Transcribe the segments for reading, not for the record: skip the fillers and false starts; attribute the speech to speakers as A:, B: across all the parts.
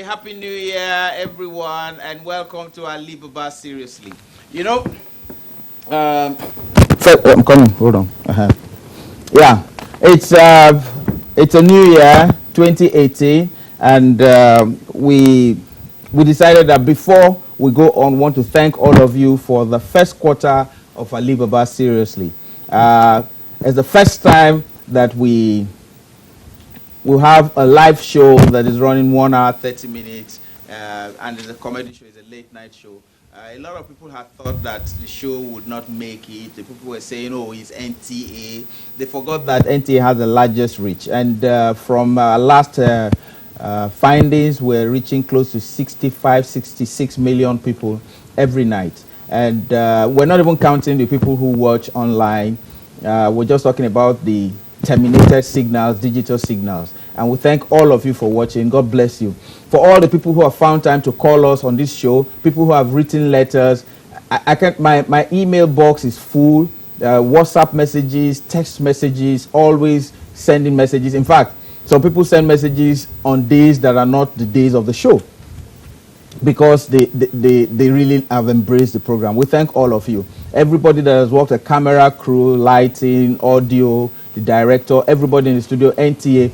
A: Happy New Year, everyone, and welcome to AliBaba Seriously. You know, I'm coming. Hold on. Yeah, it's a new year, 2018, and we decided that before we go on, want to thank all of you for the first quarter of AliBaba Seriously. It's the first time that we'll have a live show that is running 1 hour, 30 minutes, and it's a comedy show, it's a late night show. A lot of people had thought that the show would not make it. The people were saying, oh, it's NTA. They forgot that NTA has the largest reach. And from last findings, we're reaching close to 65, 66 million people every night. And we're not even counting the people who watch online. We're just talking about the terminated signals, digital signals. And we thank all of you for watching. God bless you. For all the people who have found time to call us on this show, people who have written letters, my email box is full. WhatsApp messages, text messages, always sending messages. In fact, some people send messages on days that are not the days of the show because they really have embraced the program. We thank all of you. Everybody that has worked, a camera crew, lighting, audio, the director, everybody in the studio, NTA,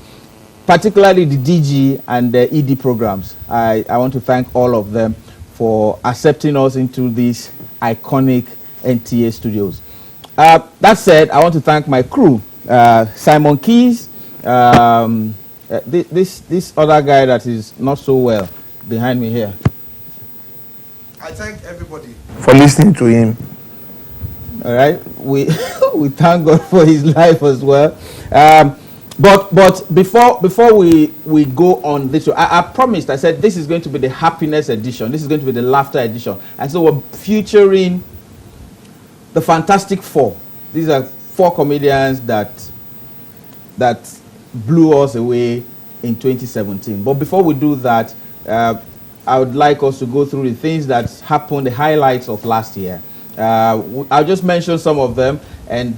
A: particularly the DG and the ED programs. I want to thank all of them for accepting us into these iconic NTA studios. That said, I want to thank my crew, Simon Keys, this other guy that is not so well behind me here.
B: I thank everybody for listening to him.
A: All right, we thank God for his life as well. But before we go on this show, I promised. I said this is going to be the happiness edition. This is going to be the laughter edition, and so we're featuring the Fantastic Four. These are 4 comedians that blew us away in 2017. But before we do that, I would like us to go through the things that happened, the highlights of last year. I'll just mention some of them, and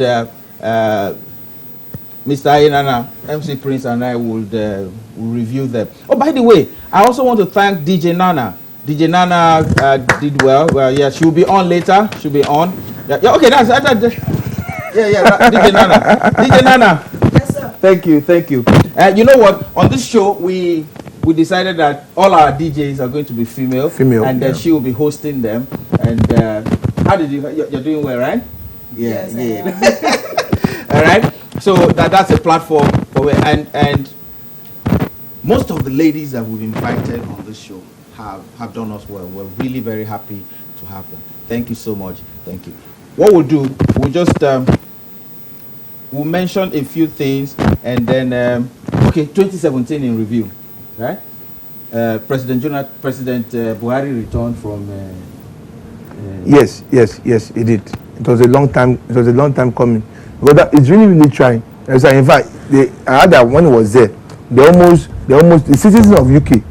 A: Mr. Ainana, MC Prince, and I will review them. Oh, by the way, I also want to thank DJ Nana. DJ Nana did well. Well, yeah, she'll be on later. She'll be on. Yeah, okay, that's DJ Nana. DJ Nana.
C: Yes, sir.
A: Thank you. You know what? On this show, we decided that all our DJs are going to be female, and then she will be hosting them. And how did you're doing well, right?
C: Yes,
A: All right. So that's a platform for and most of the ladies that we've invited on this show have done us well. We're really very happy to have them. Thank you so much. Thank you. What we'll do, we'll just we'll mention a few things, and then 2017 in review, right? President Buhari returned from.
B: Yes, he did. It was a long time coming. But it's really trying. And so in fact, I heard that when he was there, they almost the citizens of UK,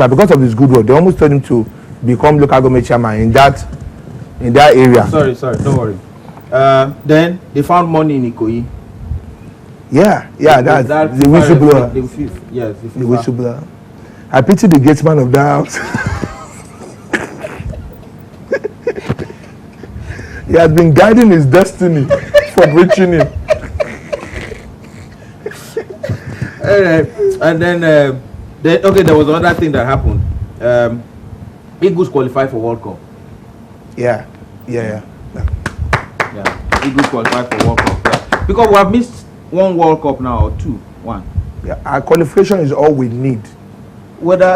B: because of his good work, they almost told him to become local government chairman in that area.
A: Sorry, don't worry. Then they found money in Ikoyi.
B: Yeah, that's the whistleblower.
A: Yes,
B: the whistleblower. I pity the gatesman of that house. He has been guiding his destiny from reaching him.
A: And then there was another thing that happened. Eagles qualified for World Cup.
B: Yeah.
A: Eagles qualified for World Cup. Yeah. Because we have missed 1 World Cup now, or 2. 1.
B: Yeah, our qualification is all we need.
A: Whether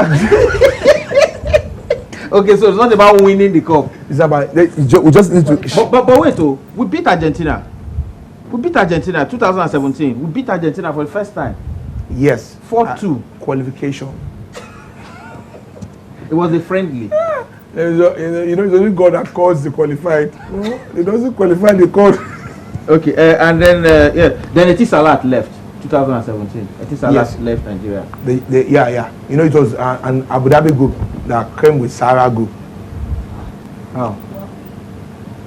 A: okay, so it's not about winning the cup.
B: It's about we just need to.
A: But wait, we beat Argentina. We beat Argentina 2017. We beat Argentina for the first time.
B: Yes.
A: 4-2.
B: Qualification.
A: It was a friendly.
B: It's only God that calls the qualified. It doesn't qualify the call.
A: Okay, and then then Etisalat left 2017. Etisalat left Nigeria.
B: It was an Abu Dhabi group that came with Sahara group.
A: How?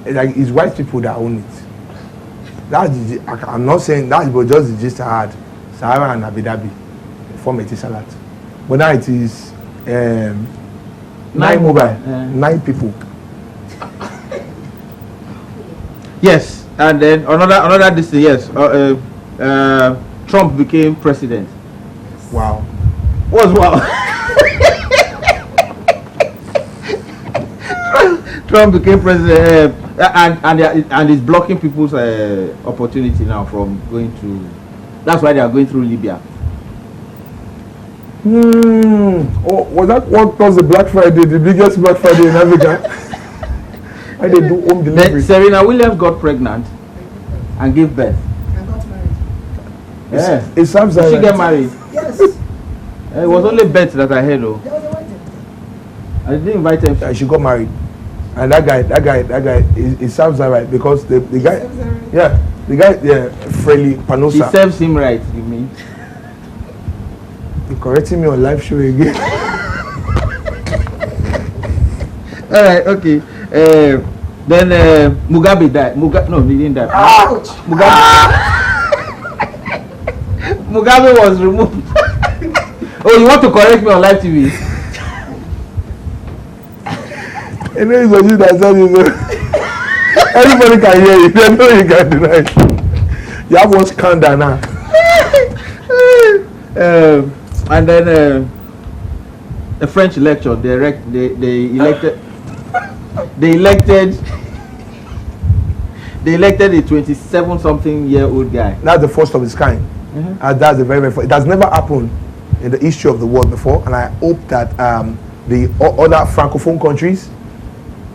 B: It's white people that own it. I'm not saying that, but just the gist I had. Sahara and Abu Dhabi form Etisalat. But now it is 9 mobile, 9 people.
A: Yes, and then another this yes. Trump became president.
B: Wow.
A: What's wow? Trump became president, and is blocking people's opportunity now from going to. That's why they are going through Libya.
B: Oh, was that what was the Black Friday, the biggest Black Friday in Africa? Why they do home delivery?
A: Serena Williams got pregnant and gave birth.
C: And got married.
A: Yeah.
B: It sounds
A: Did
B: like
A: she get married?
C: Yes.
A: It was only Beth that I heard though.
C: There was a wedding.
A: I didn't invite him.
B: she got married, and that guy, it sounds like right because the guy, Freli
A: She
B: Panosa.
A: serves him right, you mean?
B: You're correcting me on live show again.
A: All right, okay. Then Mugabe died. No, he didn't die.
C: Ouch.
A: Mugabe was removed. Oh, you want to correct me on live TV?
B: And then it's you that said it. Everybody can hear you. They know you can deny it. You have one scandal now.
A: And then a French election. They elected a 27-something-year-old guy.
B: That's the first of its kind. That's the very, very first. It has never happened in the history of the world before, and I hope that the other francophone countries,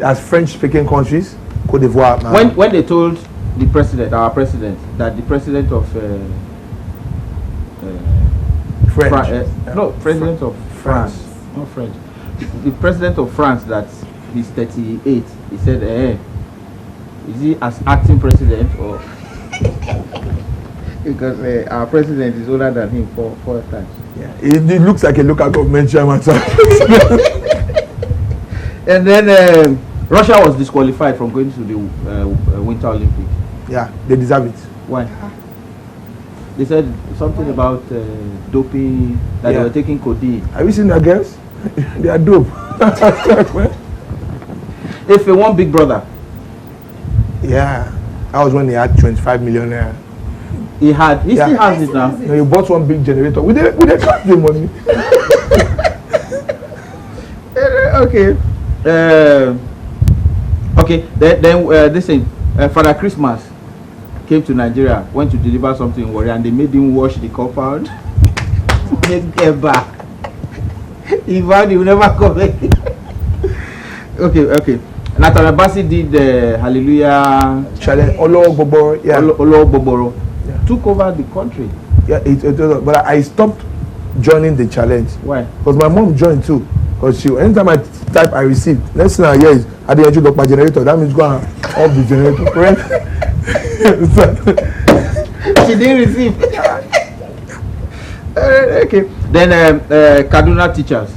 B: as French-speaking countries, Côte d'Ivoire.
A: When they told the president, our president, that the president of president of France, not French, the president of France, that he's 38. He said, is he as acting president or because our president is older than him four times.
B: Yeah, it looks like a local government chairman.
A: And then Russia was disqualified from going to the Winter Olympics.
B: Yeah, they deserve it.
A: Why? They said something about doping, that they were taking codeine.
B: Have you seen their girls? They are dope.
A: If they want Big Brother.
B: Yeah, that was when they had 25 million naira.
A: He still has it now.
B: No, he bought one big generator. With the cut the money.
A: Okay. Okay. Then this thing, Father Christmas came to Nigeria, went to deliver something in Warri, and they made him wash the compound. Get back. He vowed he will never come back. Okay. Nathan Abasi did the Hallelujah
B: Challenge. Olo Boboro. Yeah.
A: Olo Boboro. Took over the country.
B: Yeah, but I stopped joining the challenge.
A: Why?
B: Because my mom joined too. Because anytime I type, I receive. Next thing I hear is, I didn't use my generator. That means go on off the generator. Correct?
A: She didn't receive. Okay. Then Kaduna teachers.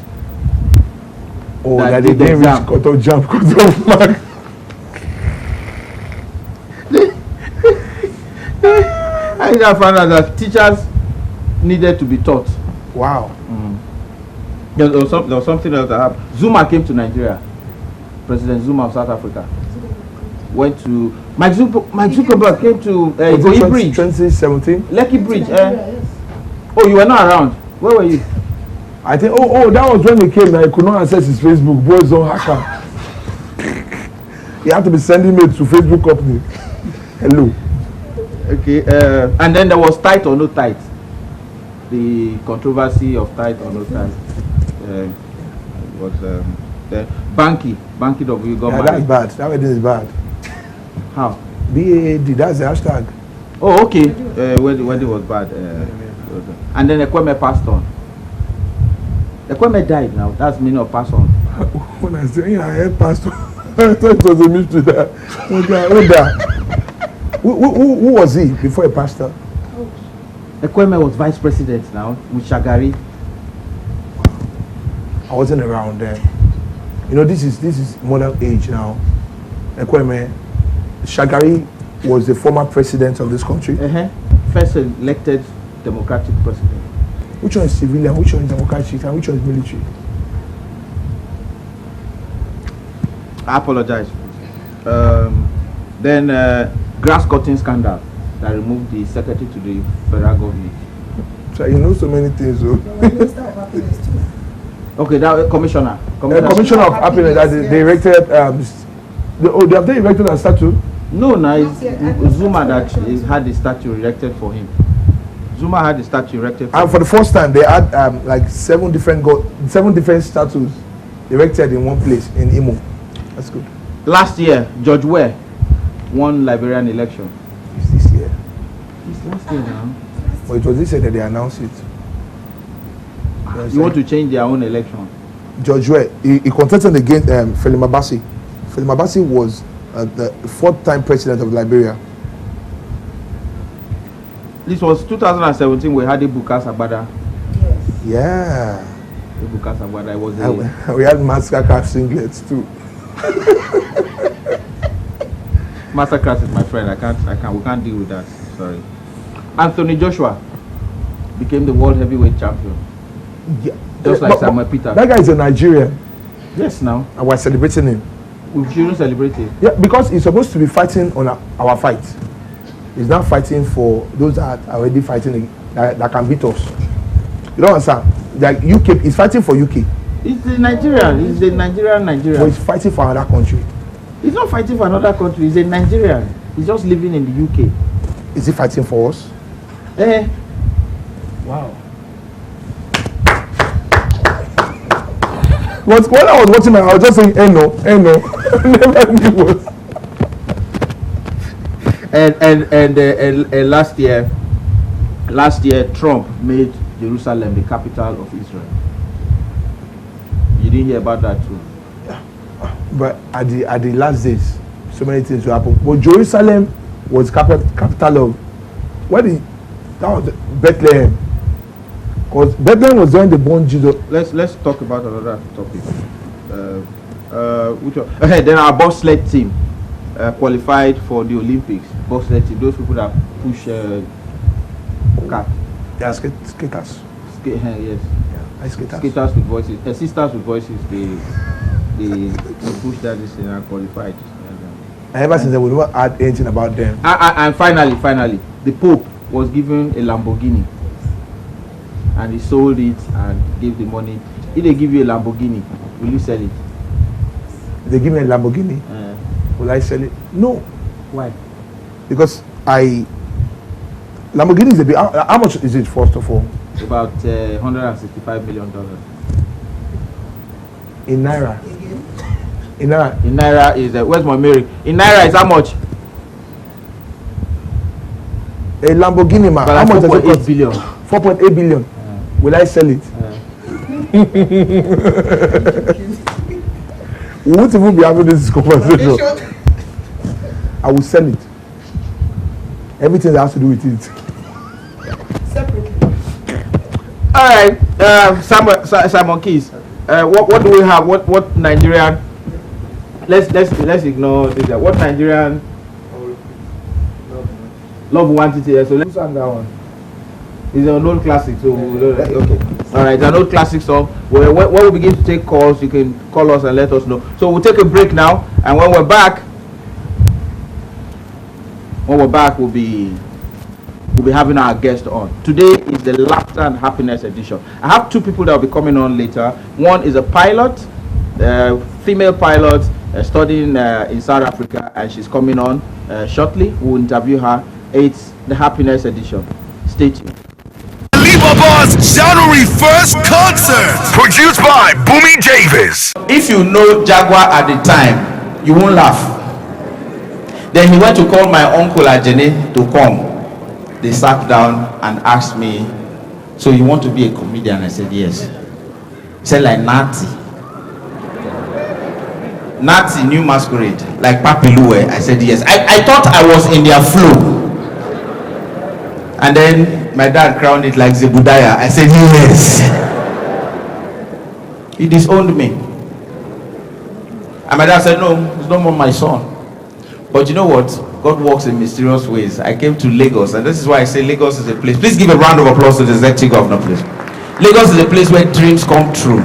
B: Oh, that they didn't reach cut off jump, cut off mark.
A: I found out that teachers needed to be taught.
B: Wow.
A: There was something else that happened. Zuma came to Nigeria. President Zuma of South Africa went to Mike Zuckerberg came to Lekki Bridge.
B: 2017.
A: Lekki Bridge. Oh, you were not around. Where were you?
B: I think. Oh, that was when he came. That he could not access his Facebook. Boys don't hacker. He had to be sending mail to Facebook company. Hello.
A: Okay. And then there was tight or no tight. The controversy of tight or no tight. Was Banky W got married.
B: That's bad. That wedding is bad.
A: How?
B: BAD. That's the hashtag.
A: Oh, okay. When it was bad. And then Ekweme passed on. Ekweme died now. That's meaning of pass on.
B: When I say, I heard pastor. I thought it was a mystery that. Who was he before a pastor?
A: Ekweme was vice president now with Shagari.
B: I wasn't around then. You know, this is modern age now. Ekweme, Shagari was the former president of this country.
A: First elected democratic president.
B: Which one is civilian, which one is democratic, and which one is military?
A: I apologize. Then grass cutting scandal that removed the secretary to the federal government.
B: So you know so many things. So.
A: Okay, that commissioner
B: of happiness that they erected. They have they erected a statue?
A: No, it's Zuma that had the statue erected for him. Zuma had the statue erected for
B: and for the first time they had like seven different statues erected in one place in Imo. That's good.
A: Last year, George Weah won Liberian election.
B: It's this year.
A: It's last year now.
B: But it was this year that they announced it.
A: You want to change their own election?
B: George Weah, he contested against Felima Bassi. Felima Bassi was the fourth-time president of Liberia.
A: This was 2017. We had Ibuka Sabada.
B: Yes. Yeah.
A: Ibuka Sabada. It was
B: we had Massacre singlets too.
A: Massacre is my friend. We can't deal with that. Sorry. Anthony Joshua became the world heavyweight champion.
B: Yeah.
A: Just like Samuel Peter.
B: That guy is a Nigerian.
A: Yes, now.
B: And we're celebrating him.
A: We shouldn't celebrate him.
B: Yeah, because he's supposed to be fighting on our fight. He's not fighting for those that are already fighting that can beat us. You don't understand? Like UK, he's fighting for UK.
A: He's a Nigerian. He's a Nigerian.
B: But he's fighting for another country.
A: He's not fighting for another country. He's a Nigerian. He's just living in the UK.
B: Is he fighting for us? Wow. But when I was watching, I was just saying, no. Never knew what.
A: And last year, Trump made Jerusalem the capital of Israel. You didn't hear about that too.
B: Yeah. But at the last days, so many things will happen. But Jerusalem was capital of that was Bethlehem. Because Bethlehem was when they born Jesus.
A: Let's talk about another topic. Which one? Then our bobsled team qualified for the Olympics. Bobsled team, those people that push cart.
B: Yeah, skaters.
A: Yes.
B: Yeah, skaters.
A: Skaters with voices. Sisters with voices. They push that this thing and qualified.
B: And ever since then, we never heard anything about them.
A: And finally, the Pope was given a Lamborghini. And he sold it and gave the money. If they give you a Lamborghini, will you sell it?
B: If they give me a Lamborghini, will I sell it? No.
A: Why?
B: Because Lamborghini is a bit. How much is it, first of all?
A: About $165 million.
B: In Naira. In
A: Naira is where's my Mary? In Naira is how much?
B: A Lamborghini, man. How much does it cost?
A: 4.8 billion.
B: 4.8 billion. Will I sell it? We won't even be having this conversation. I will sell it. Everything that has to do with it.
A: Separately. All right, Simon Keys. What do we have? What Nigerian? Let's ignore this. What Nigerian? Love wanted to. So let's sing that one. It's an old classic, so okay. All right, an old classic song. When we begin to take calls, you can call us and let us know. So we'll take a break now, and when we're back, we'll be having our guest on. Today is the Laughter and Happiness edition. I have two people that will be coming on later. One is a pilot, female pilot, studying in South Africa, and she's coming on shortly. We'll interview her. It's the Happiness edition. Stay tuned.
C: AliBaba's January 1st concert, produced by Bumi Davis.
A: If you know Jaguar at the time, you won't laugh. Then he went to call my uncle Ajene to come. they sat down and asked me, so you want to be a comedian? I said, yes. He said, like Nati. Nati, New Masquerade, like Papi Lue. I said, yes. I thought I was in their flow. And then my dad crowned it like Zebudaya. I said, yes. He disowned me. And my dad said, no, it's no more my son. But you know what? God works in mysterious ways. I came to Lagos, and this is why I say Lagos is a place. Please give a round of applause to the Executive Governor, please. Lagos is a place where dreams come true.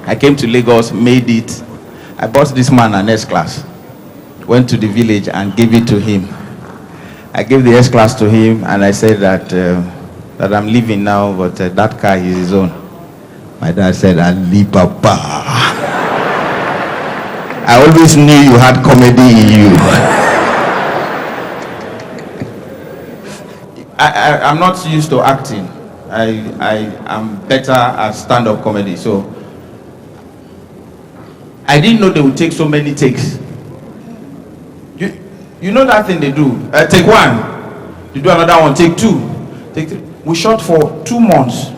A: I came to Lagos, made it. I bought this man an S-Class. Went to the village and gave it to him. I gave the S-Class to him, and I said that I'm leaving now, but that car is his own. My dad said, AliBaba. I always knew you had comedy in you. I'm not used to acting. I am better at stand-up comedy, so I didn't know they would take so many takes. You know that thing they do? Take one, you do another one, take two, take three. We shot for 2 months.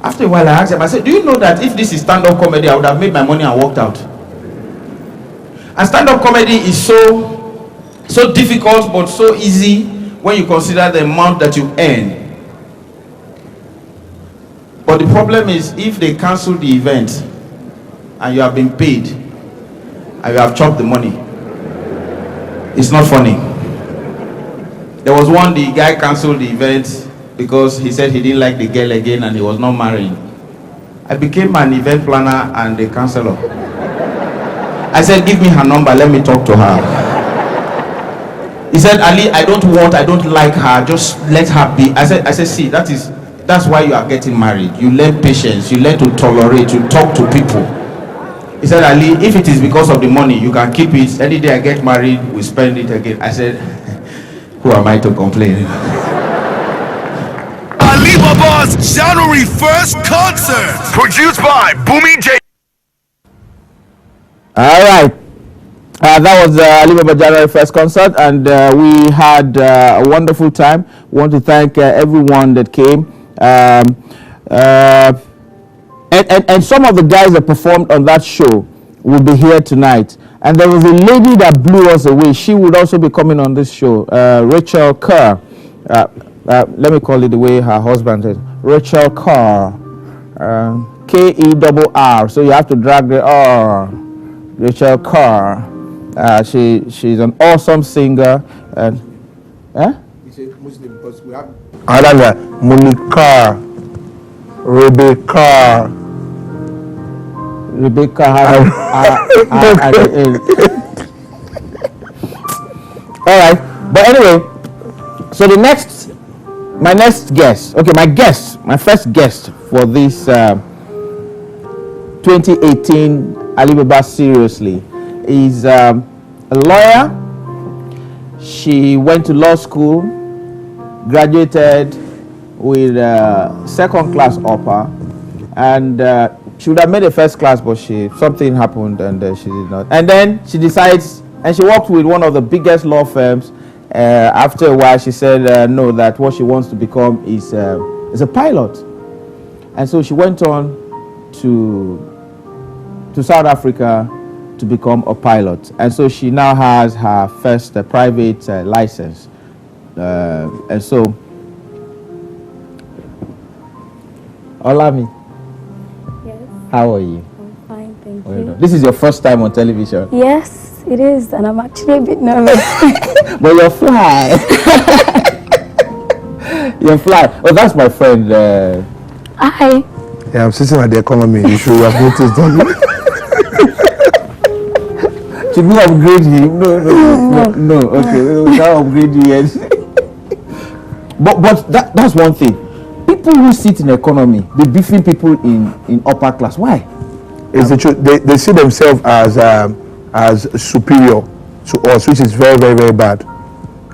A: After a while, I asked him, I said, do you know that if this is stand-up comedy, I would have made my money and walked out? And stand-up comedy is so difficult, but so easy when you consider the amount that you earn. But the problem is, if they cancel the event, and you have been paid, and you have chopped the money, it's not funny. There was one, the guy cancelled the event because he said he didn't like the girl again and he was not marrying. I became an event planner and a counselor. I said, give me her number, let me talk to her. He said, Ali, I don't like her, just let her be. I said, see, that's why you are getting married. You learn patience, you learn to tolerate, you talk to people. He said, Ali, if it is because of the money, you can keep it. Any day I get married, we spend it again. I said, who am I to complain?
C: AliBaba's January 1st concert. Produced by Bumi J.
A: All right. That was AliBaba January 1st concert, and we had a wonderful time. We want to thank everyone that came. And some of the guys that performed on that show will be here tonight. And there was a lady that blew us away. She would also be coming on this show, Rachel Kerr. Let me call it the way her husband says. Rachel Kerr. Kerr. So you have to drag the R. Rachel Kerr. She's an awesome singer.
B: It's a Muslim because we have another Monica, Rebecca.
A: All right, but anyway, so my first guest for this 2018 AliBaba Seriously is a lawyer. She went to law school, graduated with second class upper, and she would have made a first class, but something happened and she did not. And then she decides, and she worked with one of the biggest law firms. After a while, she said no, that what she wants to become is a pilot. And so she went on to South Africa to become a pilot. And so she now has her first private license. And so, Olami.
D: Yes.
A: How are you?
D: I'm fine, thank you.
A: This is your first time on television.
D: Yes, it is, and I'm actually a bit nervous.
A: But you're fly. You're fly. Oh, that's my friend.
D: Hi.
B: Yeah, I'm sitting at the economy. You should have noticed, don't you?
A: Should we upgrade him? No. Okay, we can't upgrade you yet. But that's one thing. People who sit in economy, they beefing people in upper class. Why?
B: It's the truth. They see themselves as superior to us, which is very, very, very bad.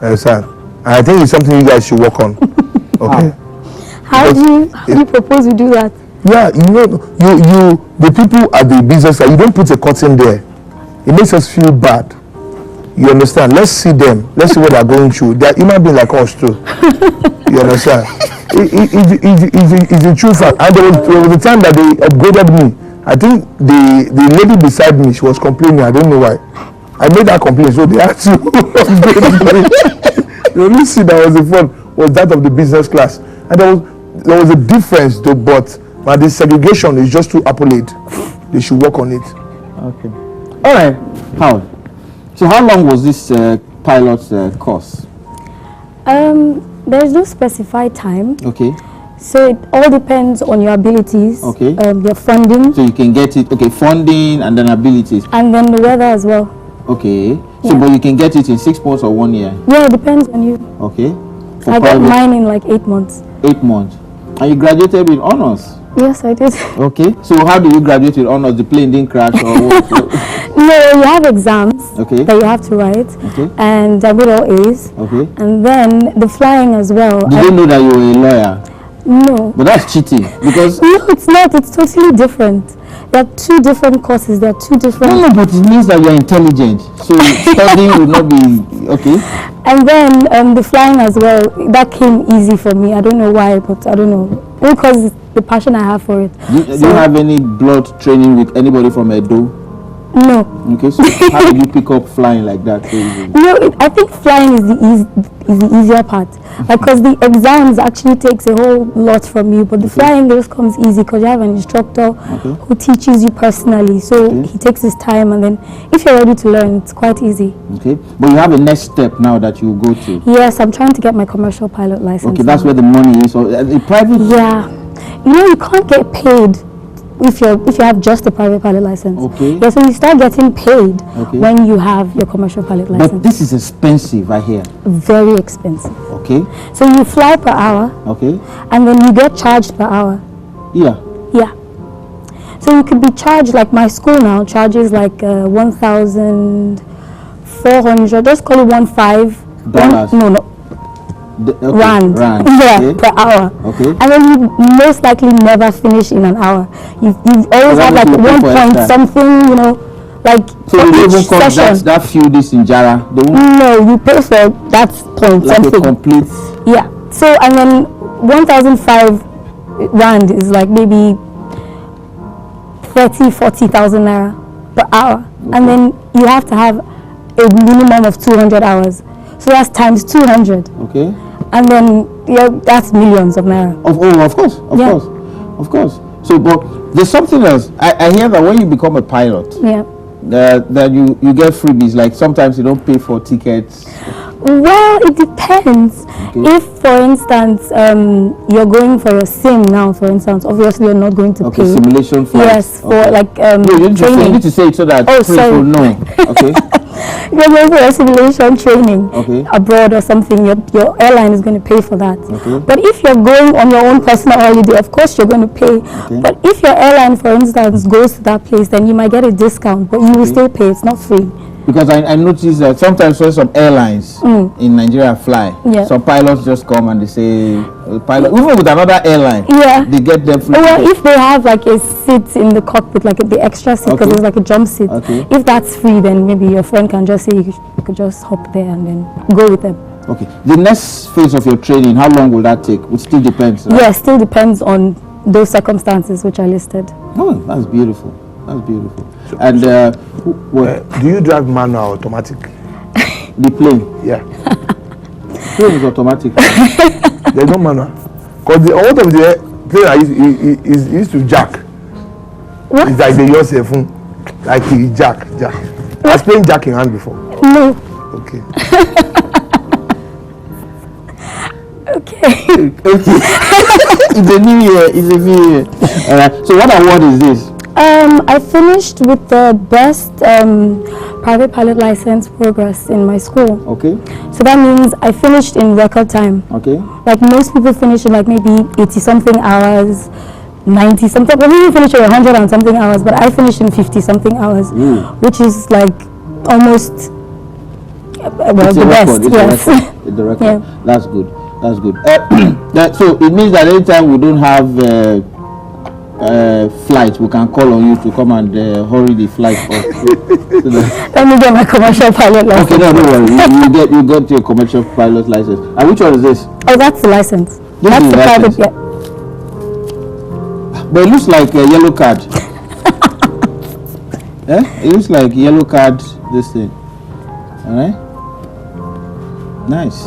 B: Understand? And I think it's something you guys should work on. Okay.
D: How do you propose we do that?
B: Yeah, the people at the business side, you don't put a curtain there. It makes us feel bad. You understand? Let's see them. Let's see what they're going through. They're human beings like us too. You understand? It's a true fact. And there was a time that they upgraded me. I think the lady beside me, she was complaining. I don't know why. I made that complaint, so they had to upgrade me. The only seat that was in front was that of the business class. And there was a difference though, but the segregation is just too appalled. They should work on it.
A: Okay. All right. How? So how long was this pilot course?
D: There's no specified time.
A: Okay.
D: So it all depends on your abilities.
A: Okay.
D: Your funding.
A: So you can get it. Okay, funding and then abilities.
D: And then the weather as well.
A: Okay. So
D: Yeah.
A: but you can get it in 6 months or 1 year.
D: Yeah, it depends on you.
A: Okay. For
D: I got
A: private,
D: mine in like 8 months.
A: 8 months. And you graduated with honors.
D: Yes, I did.
A: Okay. So how do you graduate with honors? The plane didn't crash or what?
D: No, you have exams
A: Okay.
D: that you have to write.
A: Okay.
D: And I got all A's.
A: Okay.
D: And then the flying as well.
A: Did they know that you were a lawyer?
D: No.
A: But that's cheating because
D: No, it's not. It's totally different. There are two different courses. There are two different.
A: no, but it means that you're intelligent. So studying will not be okay.
D: And then the flying as well. That came easy for me. I don't know why, but I don't know. Because it's the passion I have for it.
A: Do you have any blood training with anybody from Edo?
D: No.
A: Okay, so how did you pick up flying like that? So easily?
D: No, I think flying is the easier part. Like, because the exams actually takes a whole lot from you, but the flying just comes easy because you have an instructor who teaches you personally. So he takes his time, and then if you're ready to learn, it's quite easy.
A: Okay, but you have a next step now that you go to.
D: Yes, I'm trying to get my commercial pilot license.
A: Okay, that's
D: now.
A: where the money is. So the private.
D: Yeah, you know, you can't get paid if you have just a private pilot license.
A: Okay.
D: Yeah, so you start getting paid when you have your commercial pilot license.
A: But this is expensive, I hear.
D: Very expensive.
A: Okay.
D: So you fly per hour,
A: Okay.
D: and then you get charged per hour.
A: Yeah.
D: Yeah. So you could be charged, like my school now charges like 1,400. Just call it
A: Dollars.
D: No. Rand. Yeah,
A: Okay.
D: per hour.
A: Okay.
D: And then you most likely never finish in an hour. You always have like
A: you pay
D: 1
A: for
D: point
A: extra.
D: something, you know, like
A: So
D: for
A: they
D: each
A: even come
D: session.
A: that few this in Jara. They won't
D: No, you pay for that point
A: like a
D: something.
A: complete.
D: Yeah. So and then 1,005 rand is like maybe 40,000 naira per hour, and then you have to have a minimum of 200 hours. So that's times 200,
A: Okay.
D: and then that's millions of naira.
A: Of course, of course. So, but there's something else. I hear that when you become a pilot,
D: Yeah.
A: that you get freebies. Like sometimes you don't pay for tickets.
D: Well, it depends. If, for instance, you're going for a sim now, for instance, obviously you're not going to
A: Okay,
D: pay.
A: simulation flights.
D: Yes, for
A: Okay.
D: like
A: No, you need
D: training.
A: to say it so that
D: Oh,
A: people
D: sorry.
A: know. Okay.
D: You're going for a simulation training
A: Okay.
D: abroad or something, your airline is going to pay for that.
A: Okay.
D: But if you're going on your own personal holiday, of course you're going to pay. But if your airline, for instance, goes to that place, then you might get a discount, but you will still pay. It's not free.
A: Because I noticed that sometimes when some airlines in Nigeria fly, some pilots just come and they say, pilot, even with another airline, they get them free.
D: Well,
A: tickets.
D: if they have like a seat in the cockpit, like the extra seat, because there's like a jump seat, if that's free, then maybe your friend can just say you could just hop there and then go with them.
A: Okay. The next phase of your training, how long will that take? It still depends. Right?
D: Yeah, still depends on those circumstances which I listed.
A: Oh, that's beautiful. That's beautiful. And
B: do you drive manual or automatic?
A: the plane?
B: Yeah.
A: Plane is automatic.
B: There's no manual. Because a lot of the plane I used to jack.
D: What?
B: It's like the yourself, like he jack. I was playing jack in hand before.
D: No.
B: Okay.
D: Okay.
A: Okay. It's a new year. All right. So what award is this?
D: I finished with the best private pilot license progress in my school.
A: Okay.
D: So that means I finished in record time.
A: Okay.
D: Like most people finish in like maybe 80 something hours, 90 something. Well, we finish in 100 and something hours, but I finished in 50 something hours, which is like almost
A: It's
D: the best.
A: It's
D: Yes.
A: the record.
D: Yeah.
A: That's good. That's good. So it means that anytime we don't have flight, we can call on you to come and hurry the flight up.
D: Let me get my commercial pilot license.
A: Okay, no, don't worry. You got your commercial pilot license. And which one is this?
D: Oh, that's the license.
A: This
D: That's
A: is
D: the
A: license.
D: private. Yeah.
A: But it looks like a yellow card. It looks like yellow card. This thing. All right. Nice.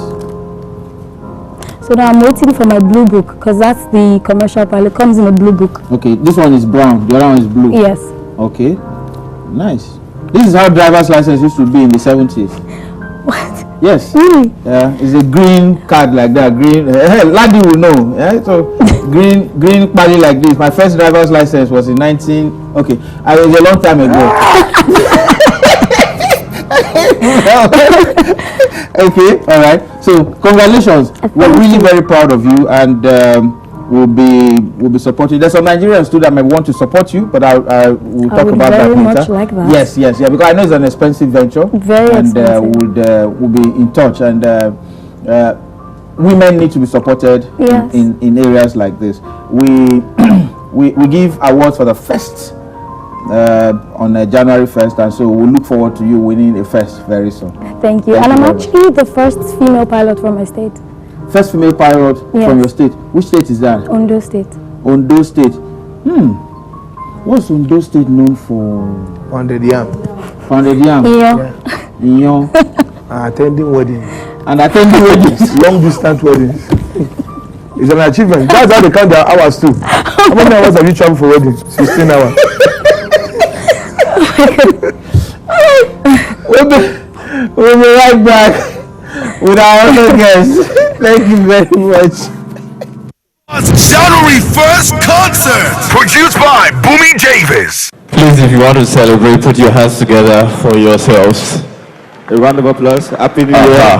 D: So now I'm waiting for my blue book because that's the commercial pilot. It comes in a blue book.
A: Okay, this one is brown. The other one is blue.
D: Yes.
A: Okay. Nice. This is how driver's license used to be in the 70s.
D: What?
A: Yes.
D: Really?
A: Yeah, it's a green card like that. Green. Laddie will know. Yeah, so green party like this. My first driver's license was in 19. Okay, I was a long time ago. Okay, all right. So congratulations. We're really very proud of you, and we'll be supporting. There's some Nigerians too that may want to support you, but we'll talk about that later.
D: Very much like that.
A: Yes, yeah. Because I know it's an expensive venture.
D: Very expensive.
A: And we'll be in touch. And women need to be supported
D: Yes.
A: in areas like this. We we give awards for the first on January 1st, and so we look forward to you winning a first very soon.
D: Thank you.
A: Thank
D: And
A: you
D: I'm
A: very much.
D: actually the first female pilot from my state,
A: First female pilot
D: Yes.
A: from your state. Which state is that?
D: Ondo State.
A: Ondo State. What's Ondo State known for?
B: 100 yam.
A: Pounded yam.
D: Yeah.
A: Inyo.
B: Attending weddings.
A: And attending weddings.
B: Long distance weddings. It's an achievement. That's how they count their hours too. How many hours have you traveled for weddings? 16 hours.
A: We'll be right back with our other guests. Thank you very much.
C: January 1st concert. Produced by Bumi Davis.
E: Please, if you want to celebrate, put your hands together for yourselves.
A: A round of applause. Happy New Year.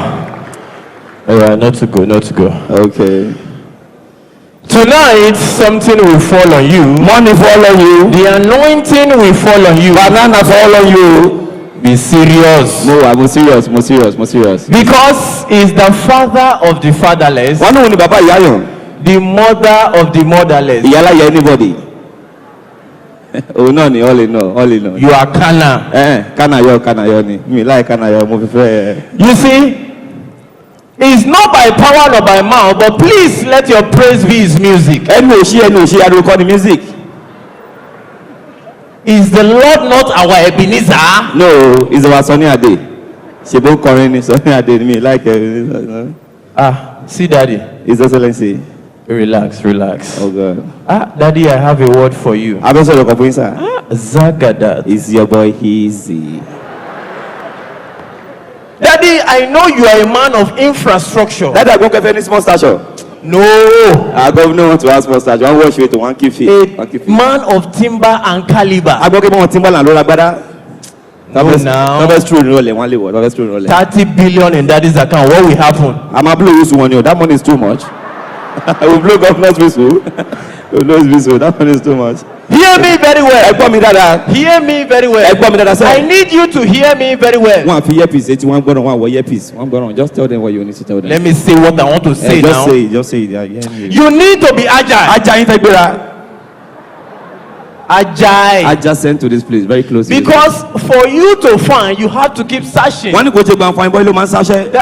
E: Not to go.
A: Okay.
E: Tonight, something will fall on you.
A: Money fall on you.
E: The anointing will fall on you.
A: Banana fall on you.
E: Be serious.
A: No, I'm serious.
E: Because he's the father of the fatherless,
A: One only Baba Yayo.
E: the mother of the motherless.
A: Yala ya anybody. Oh no, ni all in all.
E: You are Kana.
A: Kana yo ni. Me like kana yo mo prefer.
E: You see, it's not by power nor by mouth, but please let your praise be his music.
A: Enu oshi, I record the music.
E: Is the Lord not our Ebenezer?
A: No, it's our Sonny Ade. She both calling Sonny Ade. Me like
E: See, Daddy.
A: His Excellency.
E: Relax.
A: Oh God.
E: Daddy, I have a word for you.
A: I'm also looking for inside.
E: Zagadat.
A: Is your boy easy?
E: Daddy, I know you are a man of infrastructure.
A: That I go get any small stature.
E: No.
A: I go no to ask for stature. One wash it to one keep fit.
E: A man of timber and caliber.
A: I go get one timber and roll agbada.
E: No, now.
A: That's true. Roll one level. That's true. Roll.
E: 30 billion in Daddy's account. What will happen?
A: I'm a blue use one. That money is too much. I will blow governor's whistle. That money is too much.
E: Hear me very well. Hear me very well. I need you to hear me very well.
A: One for earpiece. 81 going on. One earpiece. One going on. Just tell them what you need to tell them.
E: Let me say what I want to say now.
A: Just say it. Yeah.
E: You need to be agile.
A: I just sent to this place very close.
E: Because for you to find, you have to keep searching.
A: One go to go and find boy man sachet.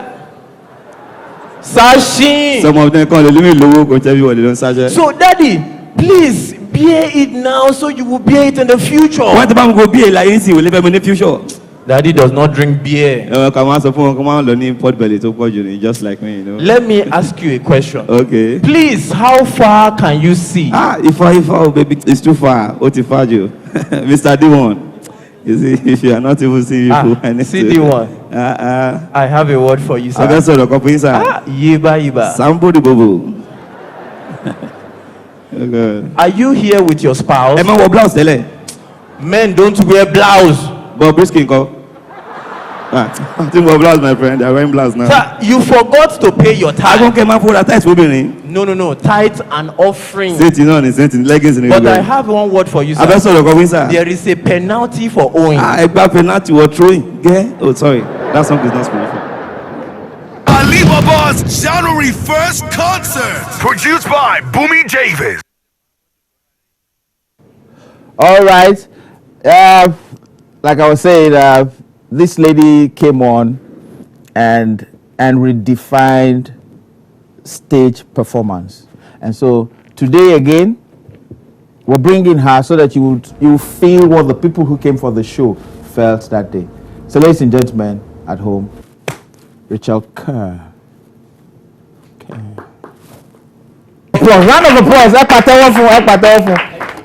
E: Searching.
A: Some of them call the limit low go tell you what they don't sachet.
E: So, Daddy, please bear it now, so you will bear it in the future.
A: What about go beer like anything will live in the future?
E: Daddy does not drink beer.
A: Come on, learning pot belly to pot you just like me, you know.
E: Let me ask you a question.
A: Okay.
E: Please, how far can you see?
A: If I baby, it's too far. Otifajo, Mr. D1. You see, if you are not even seeing people,
E: see D1. I have a word for you, sir.
A: I got sort of couple inside.
E: Yiba.
A: Somebody bobo. Okay.
E: Are you here with your spouse?
A: Emma, what blouse tell?
E: Men don't wear blouse.
A: But briskin go. I think what blouse, my friend. They're wearing blouse now.
E: Sir, you forgot to pay your
A: I
E: tithe.
A: don't care man for that tight woman.
E: No. Tithe and offering.
A: Sent in leggings in the
E: But I have one word for you, sir.
A: I got sort of couple inside.
E: There is a penalty for owing.
A: I got penalty or throwing. Yeah. Oh, sorry. That song is not spiritual.
C: AliBaba's January 1st concert. Produced by Bumi Davis.
A: All right. Like I was saying, this lady came on and redefined stage performance. And so today again, we're bringing her so that you feel what the people who came for the show felt that day. So ladies and gentlemen at home, Rachel Kerr. Round of applause.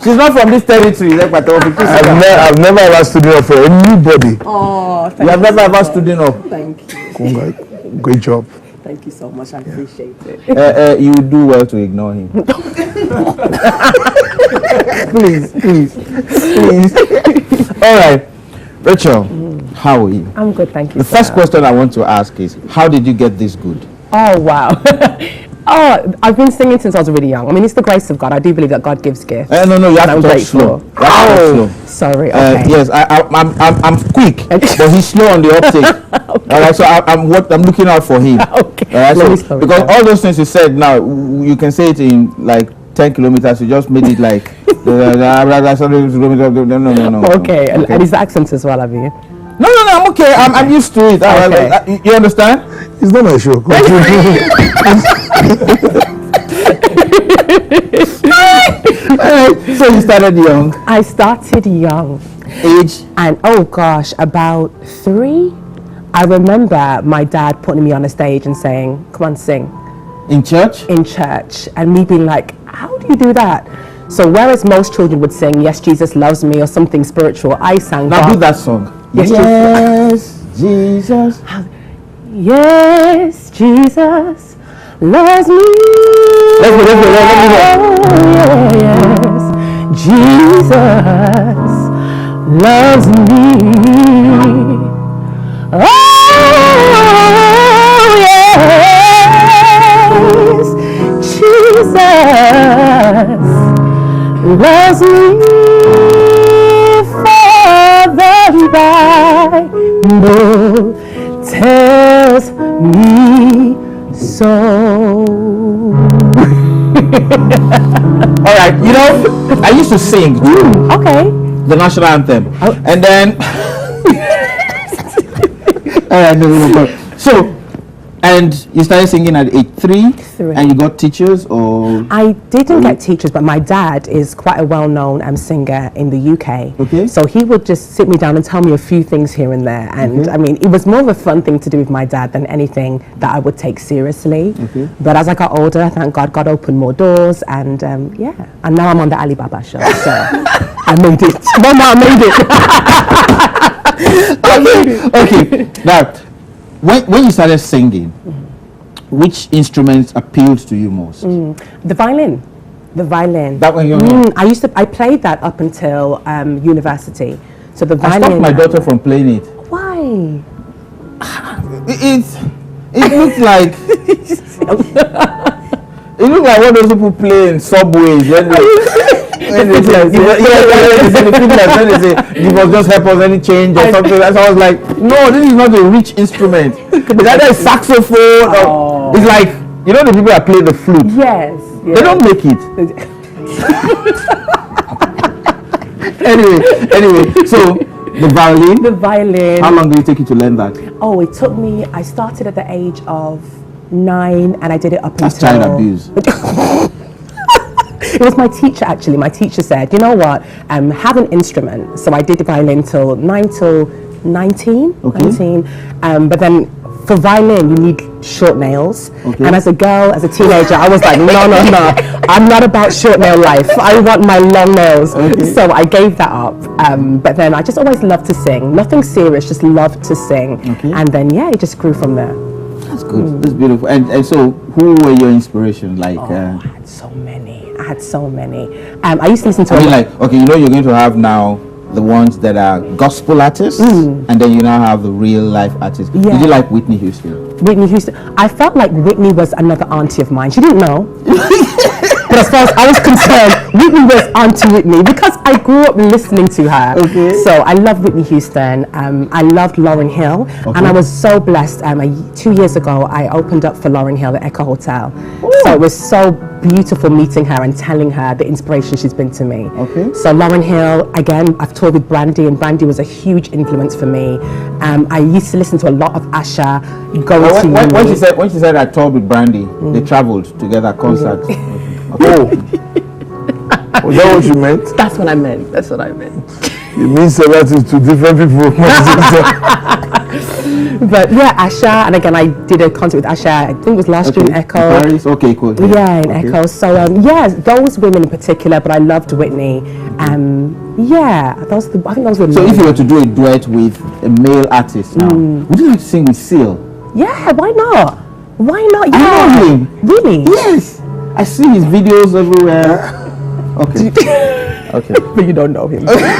A: She's not from this territory.
B: I've never ever stood up for anybody.
F: Oh, thank
A: You have never ever stood up.
F: Thank you.
B: Great job.
F: Thank you so much. I appreciate it.
A: You do well to ignore him. please. All right, Rachel, how are you?
F: I'm good, thank you.
A: The first question I want to ask is, how did you get this good?
F: Oh, wow. Oh, I've been singing since I was really young. I mean, it's the grace of God. I do believe that God gives gifts.
A: No, you have to talk slow.
F: Sorry. Okay.
A: Yes, I'm quick, but he's slow on the uptake. Okay. All right, so I'm looking out for him.
F: Okay.
A: All right, so, because all those things you said now, you can say it in like 10 kilometers. You just made it like no.
F: Okay, and his accent as well, have you?
A: No, I'm okay. I'm used to it.
F: Okay.
A: You understand?
B: It's not my show.
A: So you started young.
F: I started young.
A: Age?
F: And oh gosh, about 3. I remember my dad putting me on a stage and saying, "Come on, sing."
A: In church?
F: In church, and me being like, "How do you do that?" So whereas most children would sing, "Yes, Jesus loves me," or something spiritual, I sang.
A: Now do that song.
F: Yes,
A: Jesus.
F: Yes, Jesus loves me.
A: Let's go.
F: Yes, Jesus loves me. Oh, yes, Jesus loves me. For the Bible tells me so.
A: All right, I used to sing
F: Okay.
A: the national anthem, and then all right, no. So, and you started singing at age 3, and you got teachers, or
F: I didn't get teachers, but my dad is quite a well-known singer in the UK.
A: Okay.
F: So he would just sit me down and tell me a few things here and there, and I mean, it was more of a fun thing to do with my dad than anything that I would take seriously. But as I got older, thank God, God opened more doors, and and now I'm on the AliBaba show. So I made it. Mama, I made it.
A: okay. Now, when you started singing, which instruments appealed to you most?
F: The violin.
A: That one you're
F: I played that up until university. So the
A: I
F: violin.
A: stopped my daughter from playing it.
F: Why?
A: It looked like it looked like what those people play in subways when they say you must just help us any change or something. So I was like, no, this is not a rich instrument. It's either a saxophone or it's like the people that play the flute.
F: Yes.
A: They don't make it. anyway, so the violin. How long did it take you to learn that?
F: Oh, it took me. I started at the age of 9, and I did it up
A: That's
F: until.
A: child abuse.
F: It was my teacher actually. My teacher said, "You know what? Have an instrument." So I did the violin till 19.
A: Okay.
F: 19. But then for violin, you need short nails.
A: Okay.
F: And as a girl, as a teenager, I was like, no. I'm not about short nail life. I want my long nails.
A: Okay.
F: So I gave that up. But then I just always loved to sing. Nothing serious, just loved to sing.
A: Okay.
F: And then, it just grew from there.
A: That's good. That's beautiful. And so, who were your inspiration? Like,
F: I had so many. I used to listen to.
A: you're going to have now the ones that are gospel artists, and then you now have the real life artists.
F: Yeah.
A: Did you like Whitney Houston?
F: Whitney Houston. I felt like Whitney was another auntie of mine. She didn't know. But as far as I was concerned, Whitney was Auntie Whitney because I grew up listening to her.
A: Okay.
F: So I love Whitney Houston. I loved Lauryn Hill, and I was so blessed. 2 years ago, I opened up for Lauryn Hill at Echo Hotel. Ooh. So it was so beautiful meeting her and telling her the inspiration she's been to me.
A: Okay.
F: So Lauryn Hill, again, I've toured with Brandy, and Brandy was a huge influence for me. I used to listen to a lot of Asha.
A: When she said I toured with Brandy, they traveled together concerts.
B: Oh, was that what you meant?
F: That's what I meant. That's what I meant.
B: It means several things to different people.
F: But yeah, Asha, and again, I did a concert with Asha. I think it was last year in Echo.
A: Paris? Okay, cool.
F: Yeah, in Echo. So yeah, those women in particular, but I loved Whitney. Yeah, I think those were.
A: So if you were to do a duet with a male artist now, would you like to sing with Seal?
F: Yeah, why not? Why not?
A: I know him.
F: Really?
A: Yes. I see his videos everywhere. Okay. Okay.
F: But you don't know him.
A: Okay.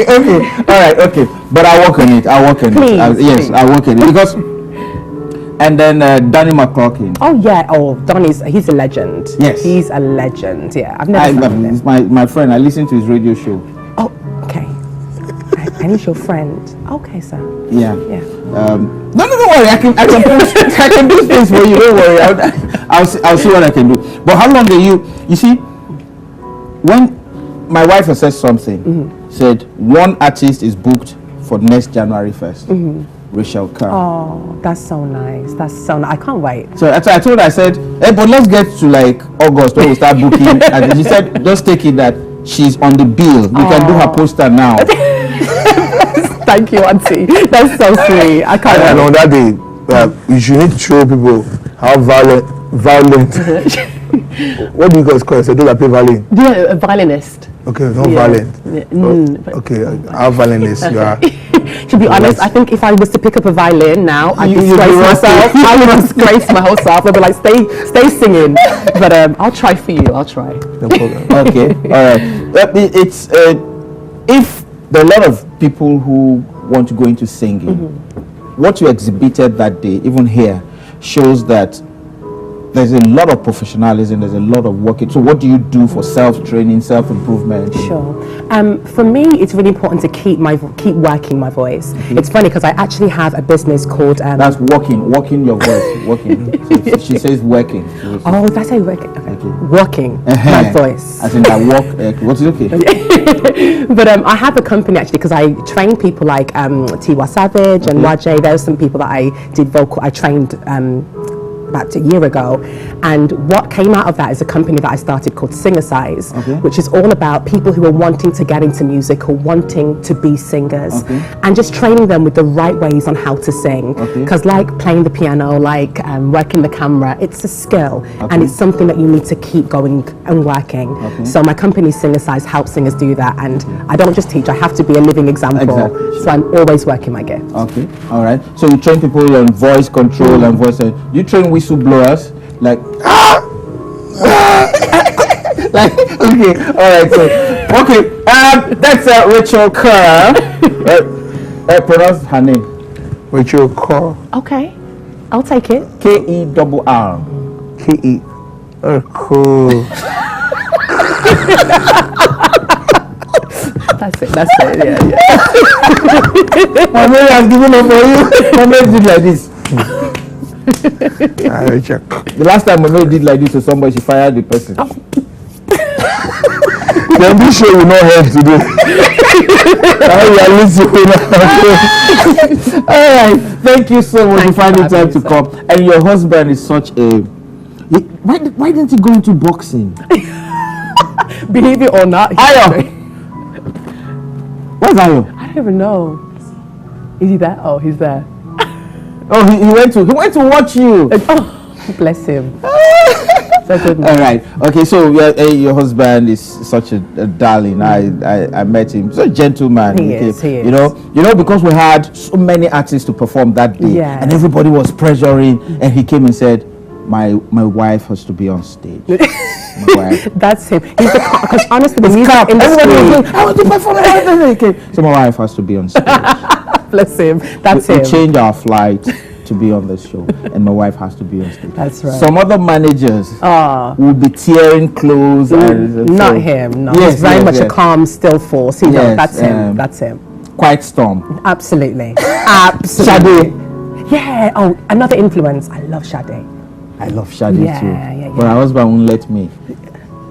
A: All right. Okay. But I work on it. Yes, I work on it because. And then Danny McClough.
F: Oh yeah. Oh, he's a legend.
A: Yes.
F: He's a legend. Yeah. I've never seen him.
A: He's my friend. I listen to his radio show.
F: Oh, okay. And he's your friend. Okay, sir.
A: Yeah.
F: Yeah.
A: No, don't worry. I can do things for you. Don't worry. I'll see what I can do. But how long are you? You see, when my wife has said something, said one artist is booked for next January 1st. Rachel Carr.
F: Oh, that's so nice. That's so nice. I can't wait.
A: So I told her, I said, hey, but let's get to like August when we start booking. And she said, just take it that she's on the bill. We can do her poster now.
F: Thank you, Auntie. That's so sweet. I can't.
B: And on that day, you should need to show people how violent. What do you guys call it? So those that play violin.
F: Yeah, a violinist.
B: Okay, not violent.
F: Yeah.
B: Okay, how violent is you are?
F: To be honest, I think if I was to pick up a violin now, I'd disgrace myself. I would disgrace my whole self. I'd be like, stay singing. But I'll try for you. I'll try.
B: No problem.
A: Okay, all right. It's if there are a lot of people who want to go into singing, what you exhibited that day, even here, shows that there's a lot of professionalism, there's a lot of work. So what do you do for self-training, self-improvement?
F: Sure. For me, it's really important to keep working my voice. It's funny because I actually have a business called...
A: That's working your voice, working. So she says working.
F: Oh, that's how you work it? Okay. Working my voice.
A: As in that work, what is okay?
F: But I have a company actually because I train people like Tiwa Savage and Wajay. There's some people that I trained about a year ago, and what came out of that is a company that I started called Singer-Size, which is all about people who are wanting to get into music or wanting to be singers, and just training them with the right ways on how to sing, because like playing the piano, like working the camera, it's a skill, and it's something that you need to keep going and working. So my company Singer-Size helps singers do that, and I don't just teach, I have to be a living example. So I'm always working my gift.
A: Okay, all right. So you train people on voice control and voice. You train whistleblowers, like like okay, all right. So okay, that's Rachel Carr. Pronounce her name.
B: Rachel Carr.
F: Okay, I'll take it.
A: Kerr.
B: K-E. Oh, cool.
F: That's it. Yeah.
A: My mother has given up for you. My mother did like this. The last time my mother did like this to somebody, she fired the person.
B: Then this show will not help today.
A: All right, thank you so much for finding time to come. And your husband is such a... Why didn't he go into boxing?
F: Believe it or not.
A: Ayo! Where's Ayo?
F: I don't even know. Is he there? Oh, he's there.
A: Oh, he went to watch you.
F: Oh, bless him.
A: All right. Okay. So your husband is such a darling. I met him. Such a gentleman.
F: He is.
A: You know, because we had so many artists to perform that day, and everybody was pressuring, and he came and said, "My wife has to be on stage." My wife.
F: That's him. Because honestly, the music industry.
A: I want to perform. So my wife has to be on stage.
F: Bless him. That's
A: we
F: him.
A: changed our flight to to be on this show, and my wife has to be on stage.
F: That's right.
A: Some other managers will be tearing clothes.
F: Not him. No, he's very much a calm, still force. That's him. That's him.
A: Quiet storm.
F: Absolutely. Absolutely. Yeah. Oh, another influence. I love Sade.
A: I love Sade too.
F: Yeah.
A: But her husband won't let me.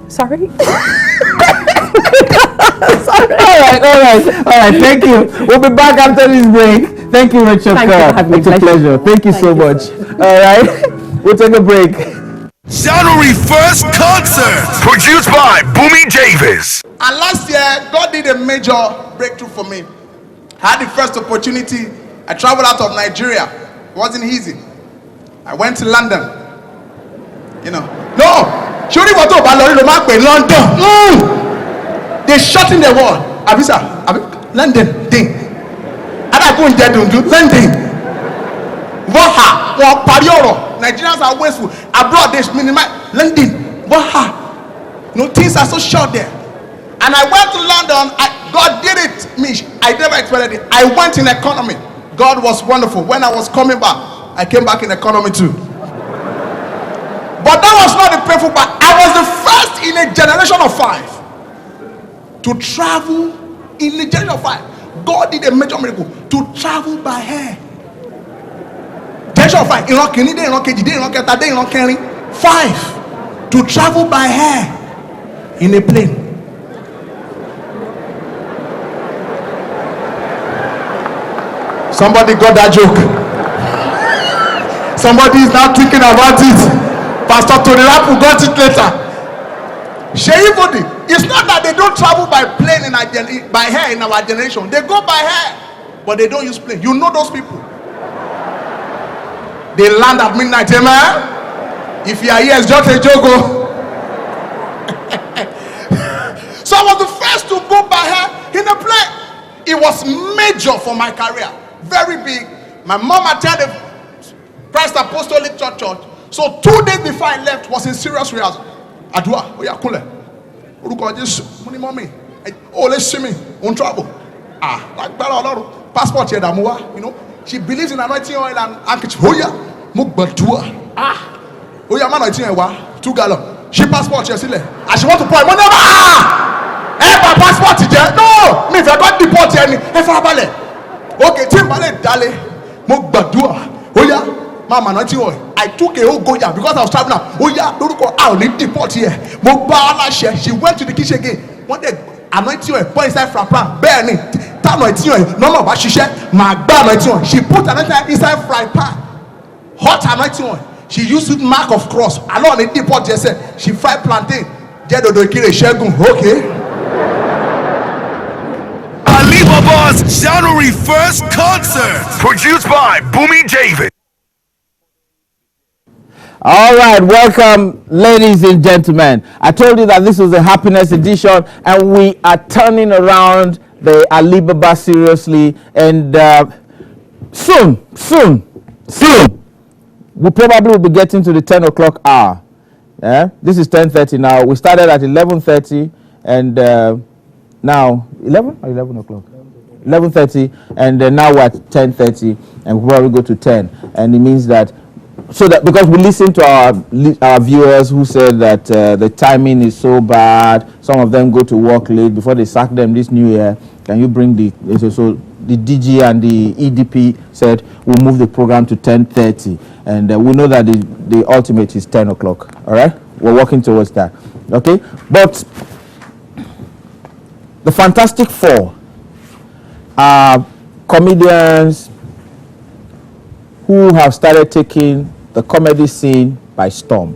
F: Sorry.
A: Sorry. All right. Thank you. We'll be back after this break. Thank you, Rachel.
F: Thank you for having me.
A: It's a pleasure. Thank you so much. All right. We'll take a break.
C: January 1st concert. Produced by Bumi Davis.
G: And last year, God did a major breakthrough for me. I had the first opportunity. I traveled out of Nigeria. It wasn't easy. I went to London. No. Surely what about London? They shut in the wall. London thing. And I go in there do London. Nigerians are wasteful. Abroad they minimize London. Things are so short there. And I went to London. God did it. I never expected it. I went in economy. God was wonderful. When I was coming back, I came back in economy too. But that was not the painful part. I was the first in a generation of 5 to travel in a generation of 5. God did a major miracle to travel by air. Generation of 5. 5 to travel by air in a plane. Somebody got that joke. Somebody is now thinking about it. Pastor Tony Rapu got it later. It's not that they don't travel by plane by air in our generation. They go by air, but they don't use plane. You know those people. They land at midnight, amen. If you are here, it's just a joke. So I was the first to go by air in a plane. It was major for my career. Very big. My mom attended Christ Apostolic Church. So 2 days before I left was in serious rehearsal. Adua, mommy. Oh, let's see me on travel. Like passport here, she believes in anointing oil and handkerchief. Oh yeah, oh yeah, man, anointing 2 gallons. She passport here, and she want to pour money. My passport here. No, me if I got deport here, okay, Timbale Dale, oh yeah. Mama, not you. I took a whole Goya because I was traveling now. Oh yeah, don't go out, leave the pot here. She went to the kitchen again. One day, anointing oil, put inside fry pan, burning. Anointing oil, no more, but she said, my anointing oil. She put anointing oil inside fry pan, hot anointing oil. She used the mark of cross. Alone in the pot, she fried plantain. Okay.
C: AliBaba's January 1st concert. Produced by Bumi Davis.
A: All right, welcome, ladies and gentlemen. I told you that this was a happiness edition, and we are turning around the AliBaba seriously. And soon, we probably will be getting to the 10 o'clock hour. This is 10:30 now. We started at 11:30, and now 11 or 11 o'clock. 11:30, and now we're at 10:30, and we'll probably go to 10. And it means that. So that because we listened to our viewers who said that the timing is so bad, some of them go to work late before they sack them this new year. Can you bring so the DG and the EDP said we'll move the program to 10:30, and we know that the ultimate is 10 o'clock. All right, we're working towards that. Okay, but the Fantastic Four are comedians who have started taking the comedy scene by storm.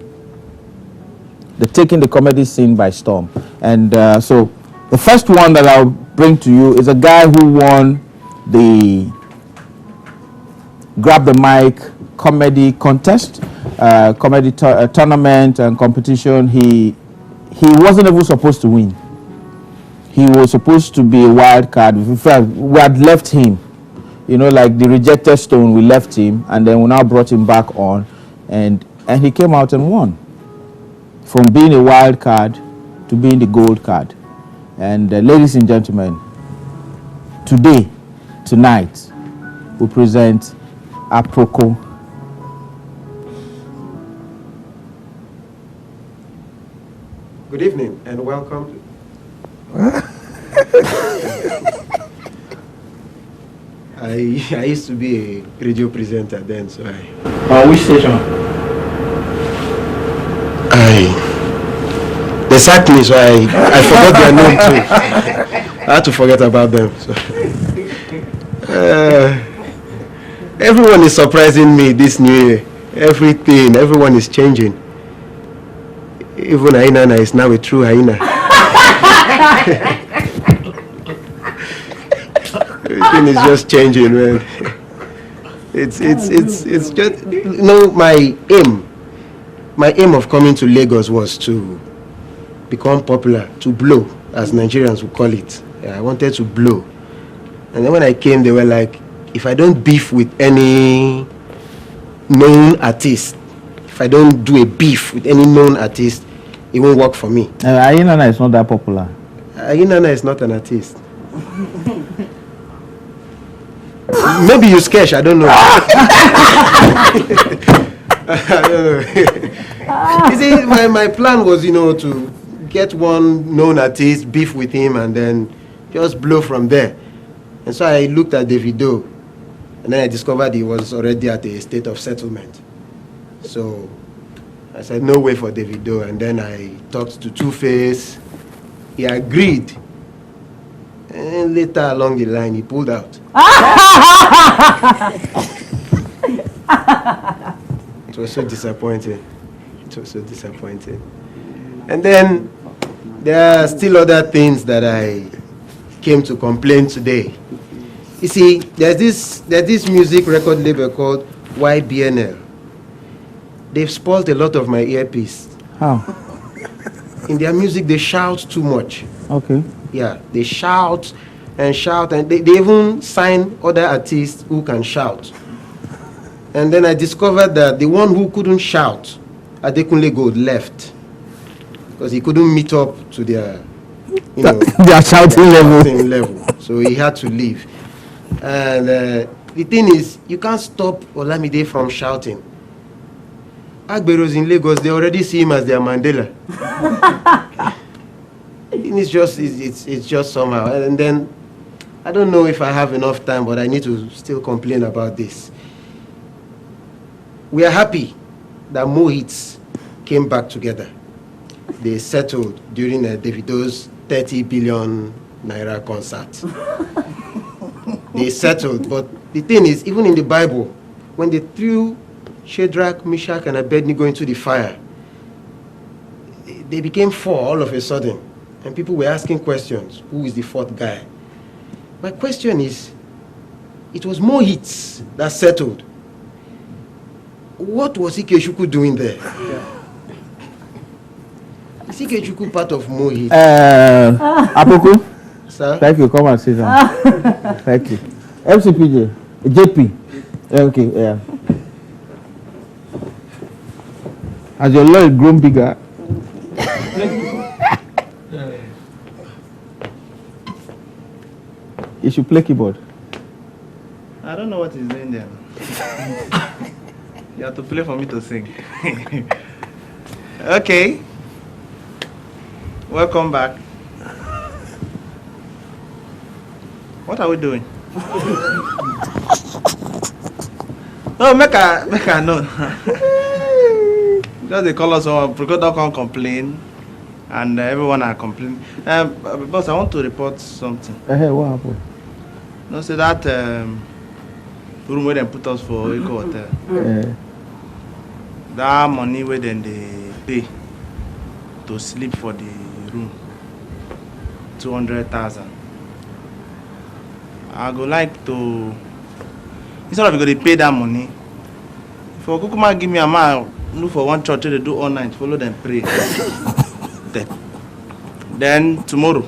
A: They're taking the comedy scene by storm. And so the first one that I'll bring to you is a guy who won the Grab the Mic comedy contest, comedy tournament and competition. He wasn't even supposed to win. He was supposed to be a wild card. In fact, we had left him. Like the rejected stone, we left him, and then we now brought him back on, and he came out and won. From being a wild card to being the gold card. And ladies and gentlemen, tonight, we present Aproko
H: Good evening and welcome. I used to be a radio presenter then, so
E: Which station?
H: They sacked me, so I forgot their name too. I had to forget about them. So. Everyone is surprising me this new year. Everyone is changing. Even Hyena is now a true hyena. Everything is just changing, man. It's just, you know, my aim of coming to Lagos was to become popular, to blow, as Nigerians would call it. Yeah, I wanted to blow. And then when I came, they were like, if I don't beef with any known artist, if I don't do a beef with any known artist, it won't work for me.
A: Ayinana is not that popular.
H: Ayinana is not an artist. Maybe you sketch, I don't know. I don't know. You see, my plan was, you know, to get one known artist, beef with him, and then just blow from there. And so I looked at Davido, and then I discovered he was already at a state of settlement. So I said, no way for Davido. And then I talked to Two-Face. He agreed. And later along the line, he pulled out. It was so disappointing. It was so disappointing. And then there are still other things that I came to complain today. You see, there's this music record label called YBNL. They've spoiled a lot of my earpiece.
A: How?
H: In their music, they shout too much.
A: Okay.
H: Yeah, they shout, and they even sign other artists who can shout. And then I discovered that the one who couldn't shout, Adekunle Gold, left. Because he couldn't meet up to their, you know,
A: their shouting
H: level. So he had to leave. And the thing is, you can't stop Olamide from shouting. Agberos in Lagos, they already see him as their Mandela. It's just somehow. And then, I don't know if I have enough time, but I need to still complain about this. We are happy that Mohits came back together. They settled during Davido's 30 billion naira concert. They settled, but the thing is, even in the Bible, when they threw Shadrach, Meshach, and Abednego into the fire, they became four all of a sudden. And people were asking questions. Who is the fourth guy? My question is, it was Mohits that settled. What was Ikechukwu doing there? Is Ikechukwu part of Mohits?
A: Apoku?
H: Sir?
A: Thank you. Come and sit down. Thank you. MCPJ. JP. Okay, yeah. Has your leg grown bigger? You should play keyboard.
E: I don't know what he's doing there. You have to play for me to sing. Okay. Welcome back. What are we doing? No, make a note. Just they call us over, because don't come complain, and everyone are complaining. Boss, I want to report something.
A: Hey, what happened?
E: No, say that room where they put us for Eco Hotel. That money where then they pay to sleep for the room, 200,000. I go like to, instead of they pay that money, for Kukuma give me a mile, look for one church they do all night, follow them pray. Then tomorrow,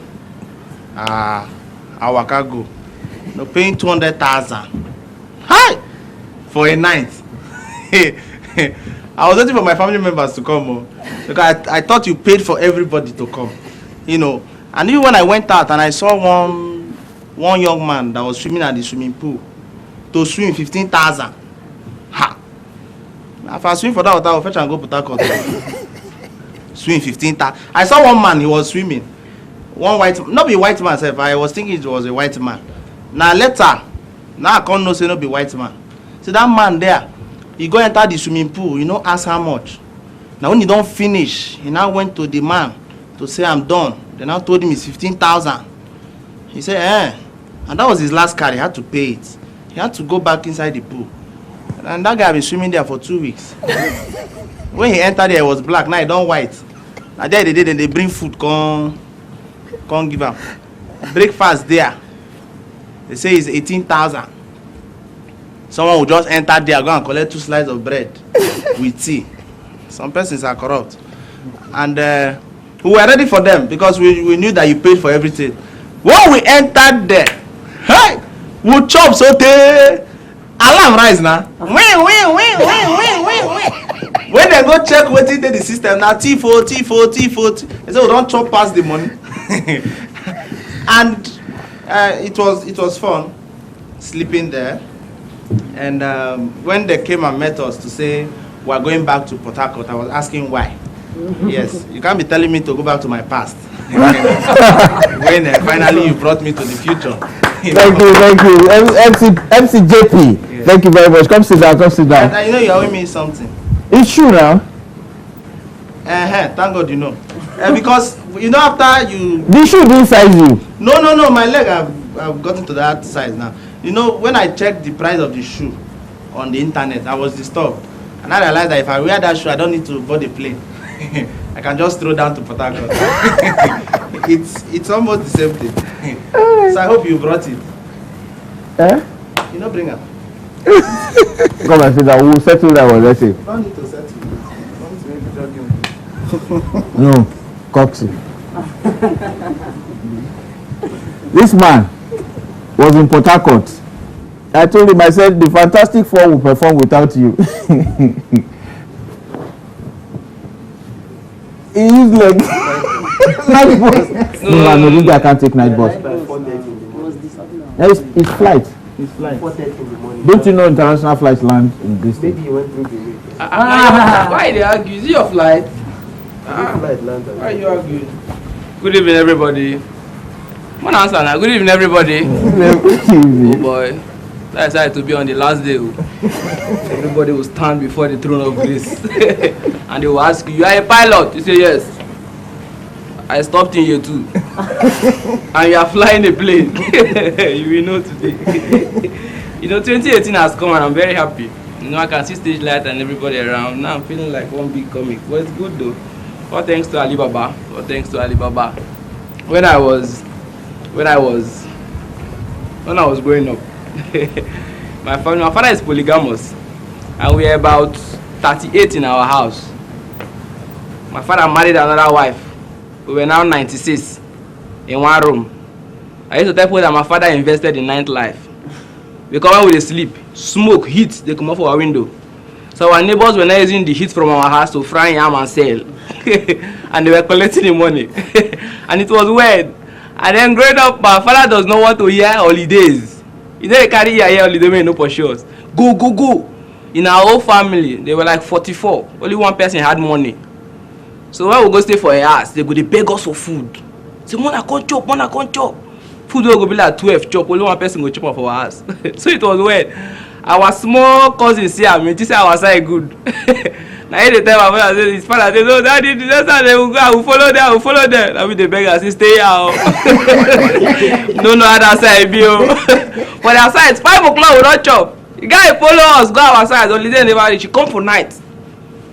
E: I waka go. No paying 200,000. Hi! For a night. I was waiting for my family members to come. Because I thought you paid for everybody to come. You know. And even when I went out and I saw one young man that was swimming at the swimming pool to swim 15,000. Ha! If I swim for that water, I'll fetch and go Port Harcourt. swim 15,000. I saw one man, he was swimming. One white, not be white man self. I was thinking it was a white man. Now later, now I can't know say no be white man. See that man there, he go enter the swimming pool, you know, ask how much. Now when he don't finish, he now went to the man to say I'm done. They now told him it's 15,000. He said, and that was his last card. He had to pay it. He had to go back inside the pool. And that guy been swimming there for 2 weeks. When he entered there, it was black. Now he don't white. And there they did, and they bring food, come give him. Breakfast there. They say it's 18,000. Someone will just enter there, go and collect 2 slices of bread with tea. Some persons are corrupt. And we were ready for them because we knew that you paid for everything. When we entered there, hey, we chop sote. Alarm rise now. When they go check what it the system now, T4. They say we don't chop past the money. And it was fun sleeping there. And when they came and met us to say we are going back to Port Harcourt, I was asking why. Yes, you can't be telling me to go back to my past. When finally you brought me to the future.
A: Thank you. MCJP.
E: Yes.
A: Thank you very much. Come sit down.
E: And you know you owing me something.
A: It's true now.
E: Thank God you know. Because you know after you.
A: The shoe didn't size you.
E: No. My leg I've gotten to that size now. You know when I checked the price of the shoe on the internet, I was disturbed, and I realized that if I wear that shoe, I don't need to board a plane. I can just throw down to Port Harcourt. It's almost the same thing. So I hope you brought it. You know, bring up.
A: Come and say that we'll settle that one. Let's say.
E: Don't need to settle. Don't need to jogging.
A: No, Coxie. This man was in Port Harcourt. I told him, I said, the Fantastic Four will perform without you. He used like night bus. No, this guy can't take night bus. It's flight. Don't you know international flights land in this state?
I: Maybe he went through the week. Why they argue? Is it your flight? Why are you arguing? Good evening, everybody. One answer now. Good evening, everybody. Oh boy. That's how to be on the last day. Everybody will stand before the throne of grace. And they will ask you, you are a pilot? You say yes. I stopped in year 2. And you are flying a plane. You will know today. You know, 2018 has come and I'm very happy. You know, I can see stage light and everybody around. Now I'm feeling like one big comic. But it's good though. All thanks to AliBaba. AliBaba. When I was growing up, my father is polygamous, and we are about 38 in our house. My father married another wife. We were now 96 in one room. I used to tell people that my father invested in nightlife. Because when we sleep, smoke, heat, they come out of our window. So our neighbors were not using the heat from our house to fry yam and sell. And they were collecting the money. And it was weird. And then growing up, my father does not want to hear holidays. You know they carry year holiday when no pursue us. Go. In our whole family, they were like 44. Only one person had money. So when we go stay for a house, they go they beg us for food. Say, man, I can't chop. Food will go be like 12 chop. Only one person go chop off our house. So it was weird. Our small cousins say, I mean, say our side good. Now every time my father say, his father say, no, daddy, that's how they will go. I will follow them. I mean, they beg us, say, stay out. No, other side, bill. But our side, it's 5 o'clock, we don't chop. The guy follow us, go our side. Only then never reach. He come for night.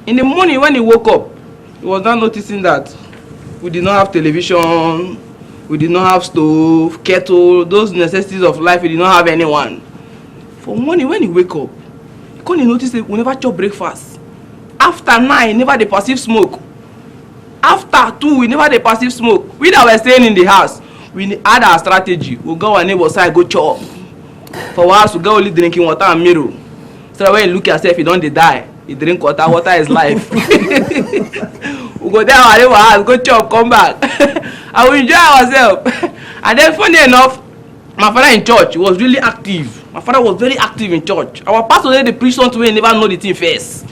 I: In the morning when he woke up, he was not noticing that we did not have television, we did not have stove, kettle, those necessities of life. We did not have anyone. For morning when he wake up, he couldn't notice that we never chop breakfast. After 9, never they perceive smoke. After 2, we never they perceive smoke. We that were staying in the house, we had our strategy. We go our neighbor's side, go chop. For us, we go only drinking water and mirror. So when you look at yourself, you don't die. You drink water, water is life. We go there our neighbor's house, go chop, come back. And we enjoy ourselves. And then funny enough, my father in church was really active. My father was very active in church. Our pastor said they preach something we never know the thing first.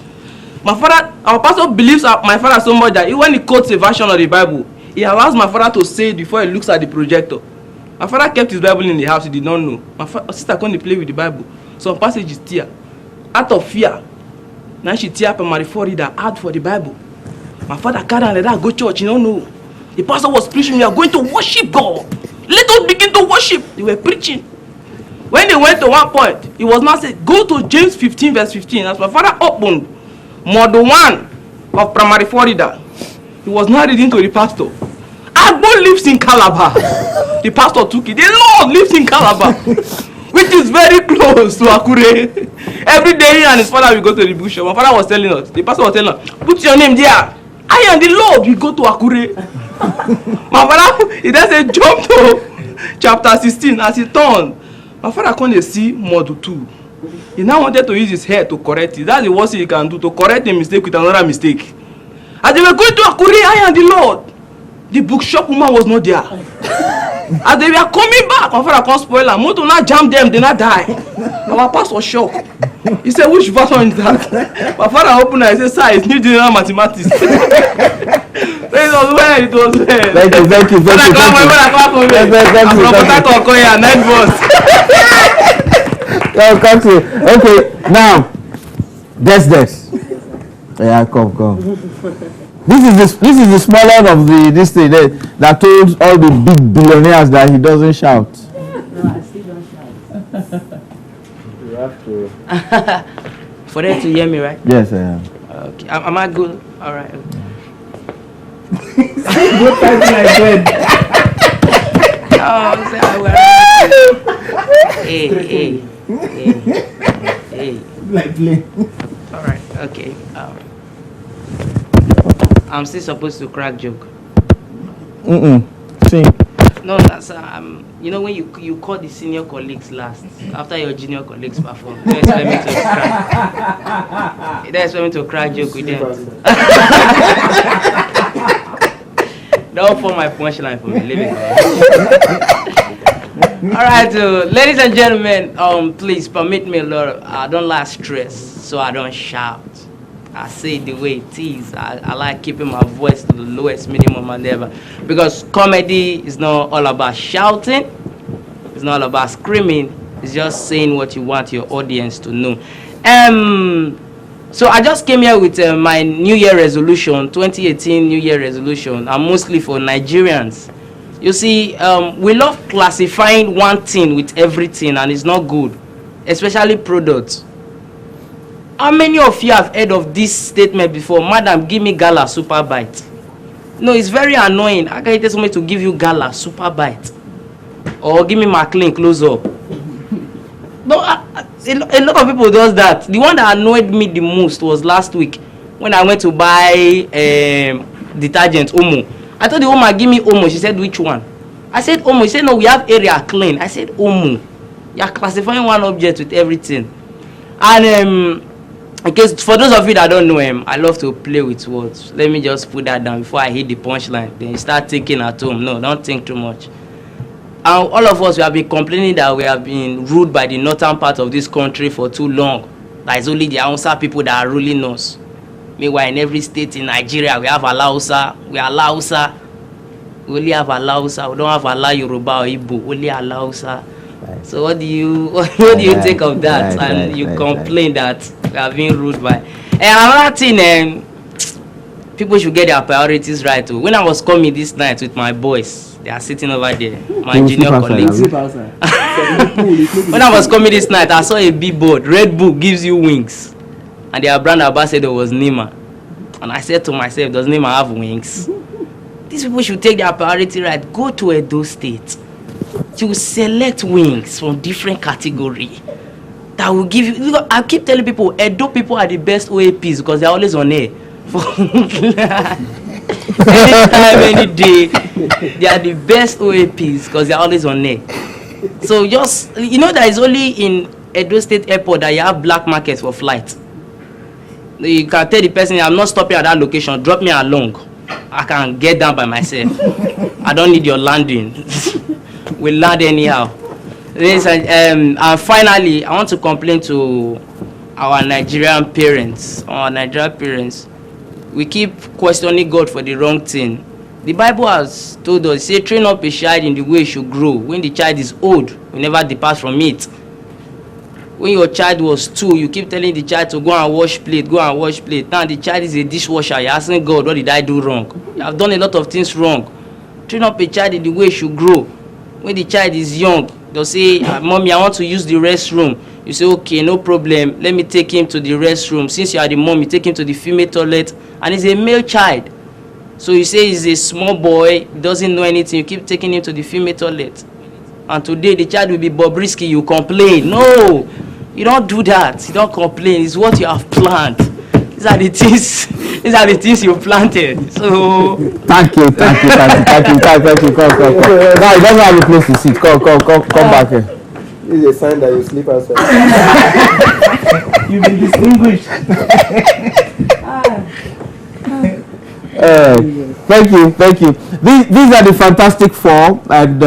I: My father, our pastor believes my father so much that when he quotes a version of the Bible, he allows my father to say it before he looks at the projector. My father kept his Bible in the house, he did not know. My sister couldn't play with the Bible. Some passages tear. Out of fear. Now she tear primary 4 reader, add for the Bible. My father carried and let her go church, you don't know. The pastor was preaching, we are going to worship God. Let us begin to worship. They were preaching. When they went to one point, he was now saying, go to James 15 verse 15. As my father opened model 1 of primary 4 reader, he was now reading to the pastor. Agbo lives in Calabar. The pastor took it. The Lord lives in Calabar, which is very close to Akure. Every day he and his father will go to the bush. My father was telling us, the pastor was telling us, put your name there. I and the Lord will go to Akure. My father, he then said, jump to chapter 16. As he turned, my father couldn't see model 2. He now wanted to use his head to correct it. That's the worst he can do, to correct a mistake with another mistake. As they were going to Akure, I and the Lord, the bookshop woman was not there. As they were coming back, my father can't spoil her. Moto now jam them, they not die. Our pastor was shocked. He said, which version is that? My father opened and he said, sir, it's New General Mathematics. So it was where it was where.
B: Thank you.
I: Thank you.
A: Okay, now, guess this. Yeah, come. This is the smaller of this thing that told all the big billionaires that he doesn't shout.
J: No, I still don't shout.
I: You have to. For them to hear me, right?
A: Yes, I am.
I: Okay. Am I good? All right.
J: Good time like that.
I: Hey.
J: Like play.
I: All right. Okay. I'm still supposed to crack joke.
A: Sing.
I: No, that's you know when you call the senior colleagues last after your junior colleagues perform. Don't expect me to crack. Don't expect me to crack joke with them. Don't form my punchline for me. Leave it. All right, ladies and gentlemen, please permit me a lot. I don't like stress, so I don't shout. I say it the way it is. I like keeping my voice to the lowest minimum and ever. Because comedy is not all about shouting. It's not all about screaming. It's just saying what you want your audience to know. So I just came here with my New Year resolution, 2018 New Year resolution. And mostly for Nigerians. You see, we love classifying one thing with everything, and it's not good. Especially products. How many of you have heard of this statement before? Madam, give me Gala Super Bite. No, it's very annoying. How can you tell somebody to give you Gala Super Bite? Or give me McLean Close Up? No, a lot of people does that. The one that annoyed me the most was last week when I went to buy detergent, Omo. I told the woman, give me Omo. She said, which one? I said, Omo. She said, no, we have area clean. I said, Omo. You are classifying one object with everything. And because for those of you that don't know him, I love to play with words. Let me just put that down before I hit the punchline. Then you start thinking at home. No, don't think too much. And all of us, we have been complaining that we have been ruled by the northern part of this country for too long. That it's only the Hausa people that are ruling us. Meanwhile, in every state in Nigeria, we have Alausa. We are Alausa. We only have Alausa. We don't have Ala Yoruba or Igbo. Only Alausa. Right. So what do you think of that? And you complain that we are being ruled by. And another thing, people should get their priorities right too. When I was coming this night with my boys, they are sitting over there, my junior colleagues. When I was coming this night, I saw a big board. Red Bull gives you wings, and their brand ambassador was Nima. And I said to myself, does Nima have wings? These people should take their priority right. Go to Edo State. To select wings from different category that will give you. I keep telling people, Edo people are the best OAPs because they're always on air. Anytime, any day, they are the best OAPs because they're always on air. So just that it's only in Edo State Airport that you have black markets for flight. You can tell the person, I'm not stopping at that location. Drop me along. I can get down by myself. I don't need your landing. We'll land anyhow. And finally, I want to complain to our Nigerian parents, we keep questioning God for the wrong thing. The Bible has told us, say, train up a child in the way he should grow. When the child is old, we never depart from it. When your child was 2, you keep telling the child to go and wash plate, go and wash plate. Now the child is a dishwasher. You're asking God, what did I do wrong? You have done a lot of things wrong. Train up a child in the way he should grow. When the child is young, they'll say, Mommy, I want to use the restroom. You say, okay, no problem. Let me take him to the restroom. Since you are the mom, you take him to the female toilet. And he's a male child. So you say he's a small boy, doesn't know anything. You keep taking him to the female toilet. And today the child will be Bobrisky. You complain. No, you don't do that. You don't complain. It's what you have planned. These are the things. These are the things you planted. So
A: Thank you. Come. Now you don't have a place to sit. Come back here.
H: This is a sign that you sleep outside.
J: You've been distinguished.
A: Thank you. These are the Fantastic Four, and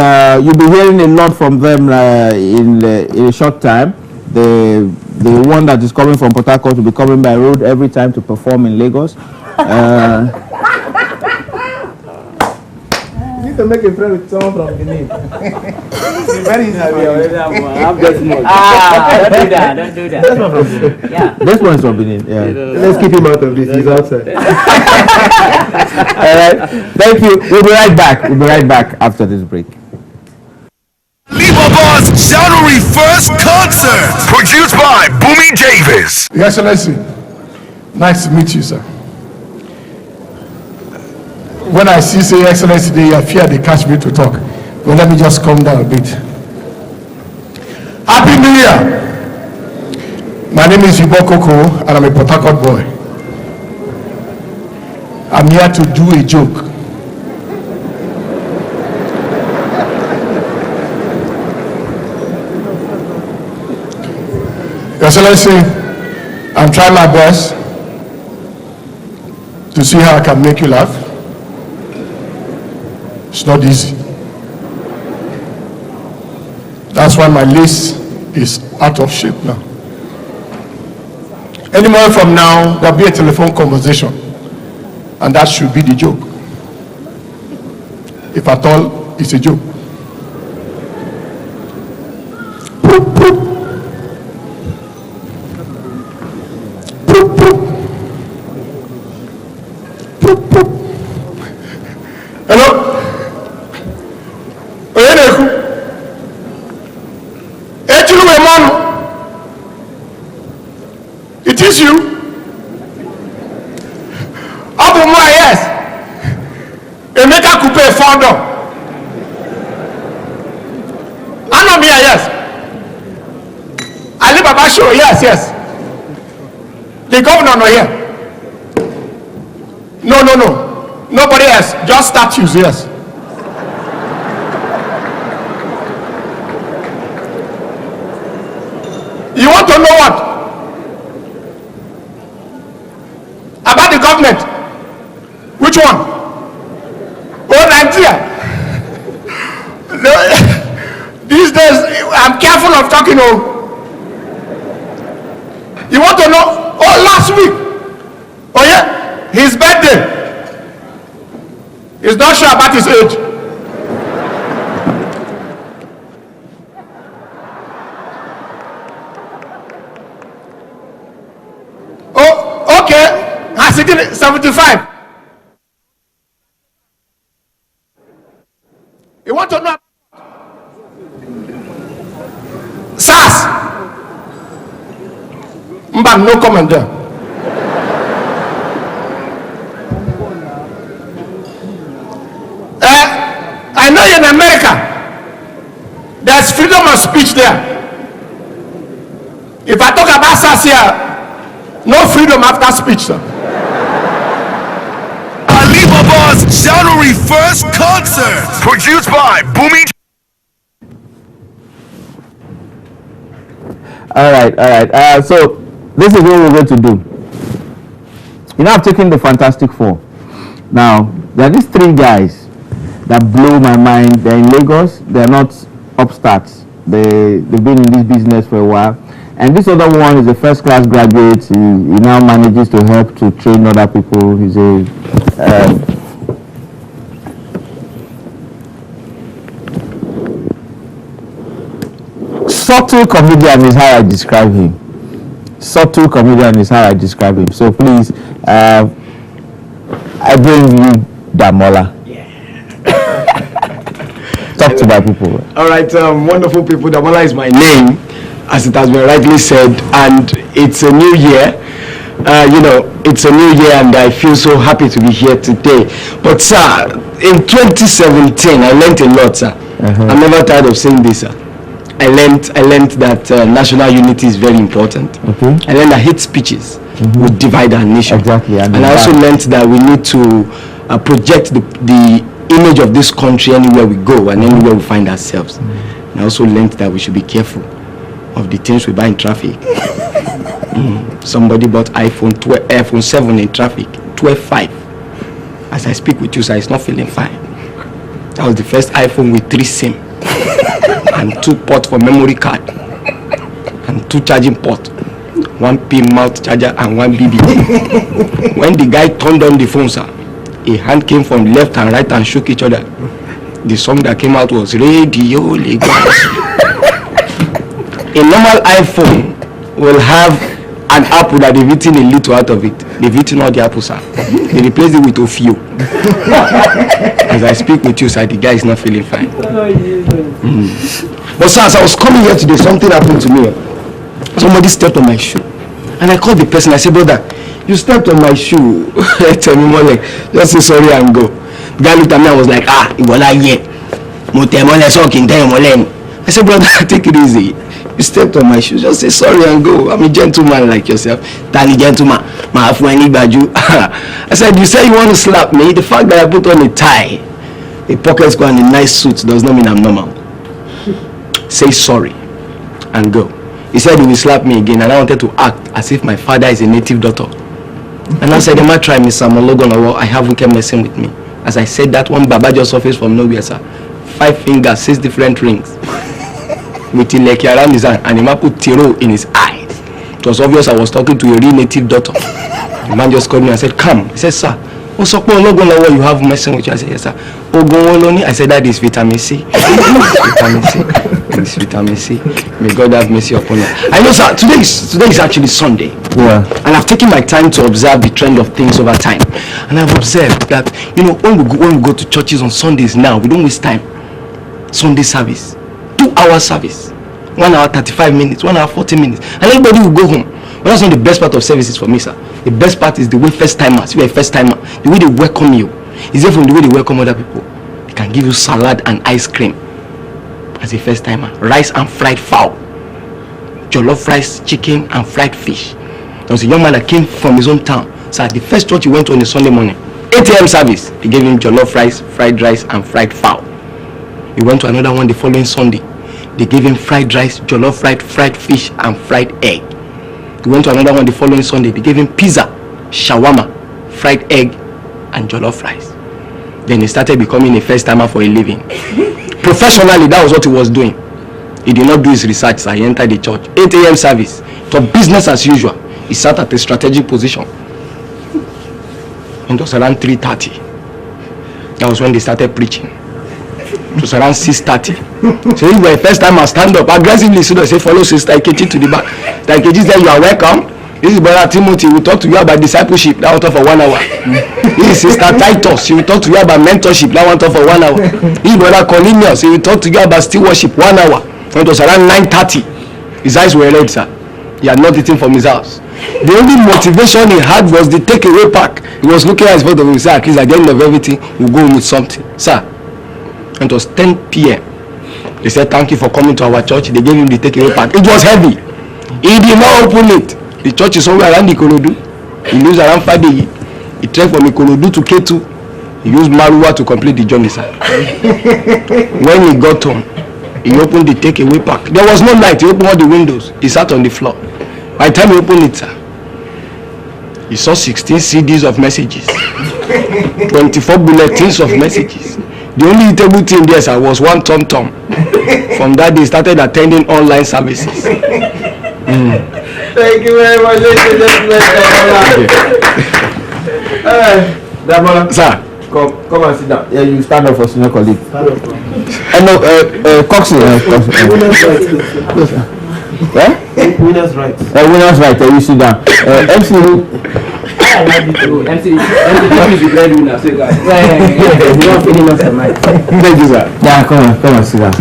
A: you'll be hearing a lot from them in a short time. The one that is coming from Port Harcourt will be coming by road every time to perform in Lagos.
J: You need to make a friend with someone from Benin. It's very easy.
I: don't do that. Yeah.
A: This one is from Benin. Yeah.
H: Let's keep him out of this. He's outside.
A: All right. Thank you. We'll be right back after this break.
C: AliBaba's January 1st concert, produced by Bumi Davis.
G: Your Excellency, nice to meet you, sir. When I see Your Excellency, I fear they catch me to talk. But let me just calm down a bit. Happy New Year! My name is Yubo Koko, and I'm a Port Harcourt boy. I'm here to do a joke. Your Excellency, I'm trying my best to see how I can make you laugh. It's not easy. That's why my list is out of shape now. Any moment from now, there'll be a telephone conversation, and that should be the joke. If at all, it's a joke. Hello? Oyeneku? It is you? Abu Mua, yes. Emeka Coupe founder. Anomia, yes. AliBaba show, yes. The governor no here. No. Nobody else. Just statues, yes. You want to know what? About the government. Which one? Oh, Nigeria. These days, I'm careful of talking. You want to know? Oh, last week. Oh, yeah? His birthday. He's not sure about his age. Oh, okay. Has he did 75? You want to know? SARS. Mba, no comment there. I know in America, there's freedom of speech there. If I talk about SARS here, no freedom after speech, sir.
C: AliBaba's January 1st concert, produced by Bumi.
A: All right. So this is what we're going to do. You know, I've taken the Fantastic Four. Now, there are these three guys that blow my mind. They're in Lagos. They're not upstarts. They've been in this business for a while.
K: And this other one is a first-class graduate. He now manages to help to train other people. He's a subtle comedian is how I describe him. Subtle comedian is how I describe him. So please, I bring you Damola. Talk to my people.
L: All right, wonderful people. Damola is my name, as it has been rightly said, and it's a new year. It's a new year, and I feel so happy to be here today. But sir, in 2017, I learned a lot, sir. I'm never tired of saying this, sir. I learned that national unity is very important.
K: Okay.
L: I learned that hate speeches would divide our nation.
K: Exactly.
L: And I also learned that we need to project the image of this country anywhere we go and anywhere we find ourselves. And I also learned that we should be careful of the things we buy in traffic. Somebody bought iPhone 7 in traffic, 12.5. As I speak with you, sir, it's not feeling fine. That was the first iPhone with 3 SIM and 2 ports for memory card and 2 charging ports, 1 pin mouth charger and 1 BB. When the guy turned on the phone, sir, a hand came from left and right and shook each other. The song that came out was Radio Lagos. A normal iPhone will have an apple that they've eaten a little out of it. They've eaten all the apples, sir. They replaced it with Ofio. As I speak with you, sir, the guy is not feeling fine. But sir, as I was coming here today, something happened to me. Somebody stepped on my shoe. And I called the person. I said, brother, you stepped on my shoe. Tell me more like, just say sorry and go. The guy looked at me and was like, Ibola ye. I said, brother, take it easy. You stepped on my shoes. Just say sorry and go. I'm a gentleman like yourself. Tani gentleman. I said, you say you want to slap me. The fact that I put on a tie, a pocket square and a nice suit does not mean I'm normal. Say sorry and go. He said he will slap me again, and I wanted to act as if my father is a native doctor. And I said, "Emma, try me, Sam Logan, or I haven't kept messing with me." As I said that, one Baba just surfaced from nowhere, sir. 5 fingers, 6 different rings, with Ileki around his hand, and he put Tiro in his eyes. It was obvious I was talking to a real native doctor. The man just called me and said, "Come." He said, "Sir, what's up, Logan? You have messing with you?" I said, "Yes, sir." I said, "That is vitamin C." Vitamin C. It's vitamin C. May God have mercy upon you. I know, sir, today is actually Sunday.
K: Yeah.
L: And I've taken my time to observe the trend of things over time. And I've observed that, when we go to churches on Sundays now, we don't waste time. Sunday service, 2-hour service, 1 hour 35 minutes, 1 hour 40 minutes, and everybody will go home. But that's not the best part of services for me, sir. The best part is the way first timers, if you're a first timer, the way they welcome you is different from the way they welcome other people. They can give you salad and ice cream as a first timer, rice and fried fowl, jollof rice, chicken and fried fish. There was a young man that came from his own town. So the first church he went to on a Sunday morning, 8 a.m. service, they gave him jollof rice, fried rice and fried fowl. He went to another one the following Sunday. They gave him fried rice, jollof rice, fried fish and fried egg. He went to another one the following Sunday. They gave him pizza, shawarma, fried egg and jollof rice. Then he started becoming a first timer for a living. Professionally, that was what he was doing. He did not do his research, so he entered the church. 8 a.m. service. So business as usual. He sat at a strategic position. And it was around 3:30. That was when they started preaching. It was around 6:30. So if you were a first time, I stand up aggressively. So they say, follow Sister Ikechi to the back. Sister Ikechi said, "You are welcome. This is Brother Timothy. We'll talk to you about discipleship. That will talk for 1 hour. This is Sister Titus. She will talk to you about mentorship. That will talk for 1 hour. This is Brother Cornelius. He will talk to you about stewardship. 1 hour." And it was around 9:30. His eyes were red, sir. He had not eaten from his house. The only motivation he had was the takeaway pack. He was looking at his photo. He said, "At least at the end of everything, we'll go home with something." Sir, and it was 10 p.m. They said, "Thank you for coming to our church." They gave him the takeaway pack. It was heavy. He did not open it. The church is somewhere around Ikorodu. He lives around Fadeyi. He trekked from Ikorodu to Ketu. He used Maruwa to complete the journey, sir. When he got home, he opened the takeaway pack. There was no light. He opened all the windows. He sat on the floor. By the time he opened it, sir, he saw 16 CDs of messages, 24 bulletins of messages. The only eatable thing there, sir, was 1 tom-tom. From that day, he started attending online services.
E: Thank you very much, ladies and gentlemen.
K: Damola.
L: Sir.
K: Come and sit down. Yeah, you stand up for senior colleague. No, Coxie. Yeah?
J: Winners' rights.
K: Winners' right. You sit down. MC.
I: MC is the breadwinner, so you guys.
J: You are feeling us tonight.
K: Thank you, sir. Yeah, come on, sit down.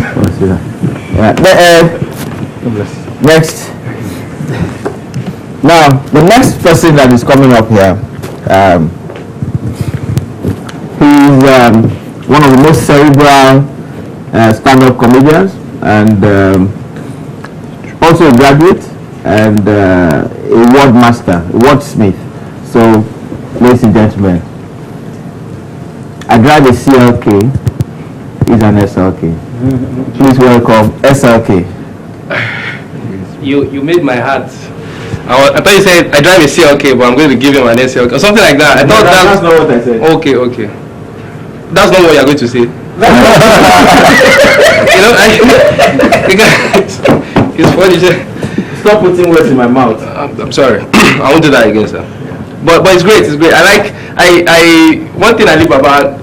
K: Yeah. Next. Now, the next person that is coming up here, he's one of the most cerebral stand-up comedians, and also a graduate and a word master, a wordsmith. So, ladies and gentlemen, I drive a CLK, he's an SLK. Please welcome SLK.
I: You made my heart. I thought you said I drive a CLK, but I'm going to give him an SLK or something like that. I thought
K: that's not what I said.
I: Okay. That's not what you're going to say. It's funny.
K: Stop putting words in my mouth.
I: I'm sorry. I won't do that again, sir. But it's great. I one thing AliBaba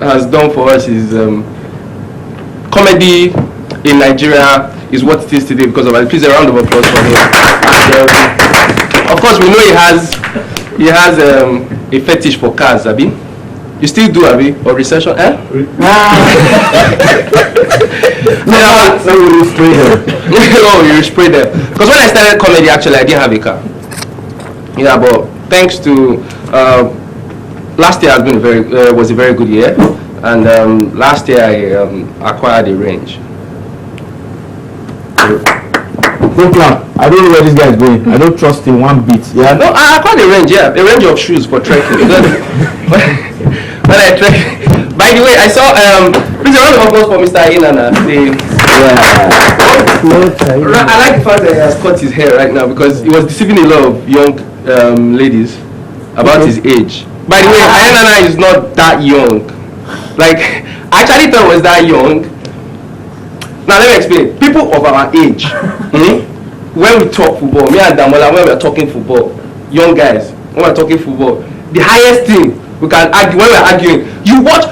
I: has done for us is comedy in Nigeria is what it is today because of it. Please, a round of applause for him. Of course, we know he has a fetish for cars, Abi. You still do, Abi? Or recession, eh?
K: No, you spray them.
I: Oh, you spray them. Because when I started comedy, actually, I didn't have a car. Yeah, but thanks to last year has been was a very good year, and last year I acquired a range.
K: Don't clap. I don't know where this guy is going. I don't trust him one bit. Yeah.
I: No, I acquired a range. Yeah, a range of shoes for trekking. When I trek. By the way, I saw please a round of applause for Mr. Inana. I like the fact that he has cut his hair right now because he was deceiving a lot of young ladies about his age. By the way, Inana is not that young. Like, I actually thought he was that young. Now let me explain. People of our age, when we talk football, me and Damola, when we are talking football, young guys, when we are talking football, the highest thing we can argue when we are arguing, you watch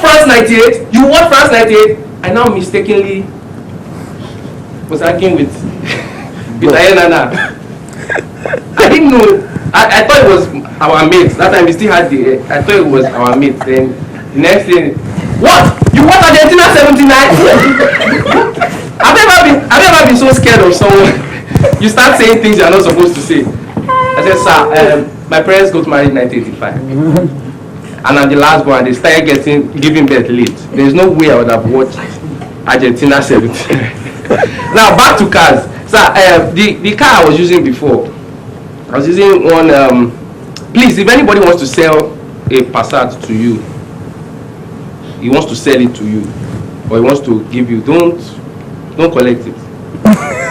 I: France 98, I now mistakenly was arguing with Ayanana. I didn't know. I thought it was our mates. That time we still had I thought it was our mates. Then the next thing, what? You watch Argentina 79? Have you ever been so scared of someone? You start saying things you're not supposed to say. I said, sir, my parents got married in 1985. And I'm the last one, and they started giving birth late. There's no way I would have watched Argentina 79. Now back to cars. Sir, the car I was using before, I was using one. Please, if anybody wants to sell a Passat to you, he wants to sell it to you, or he wants to give you, don't collect it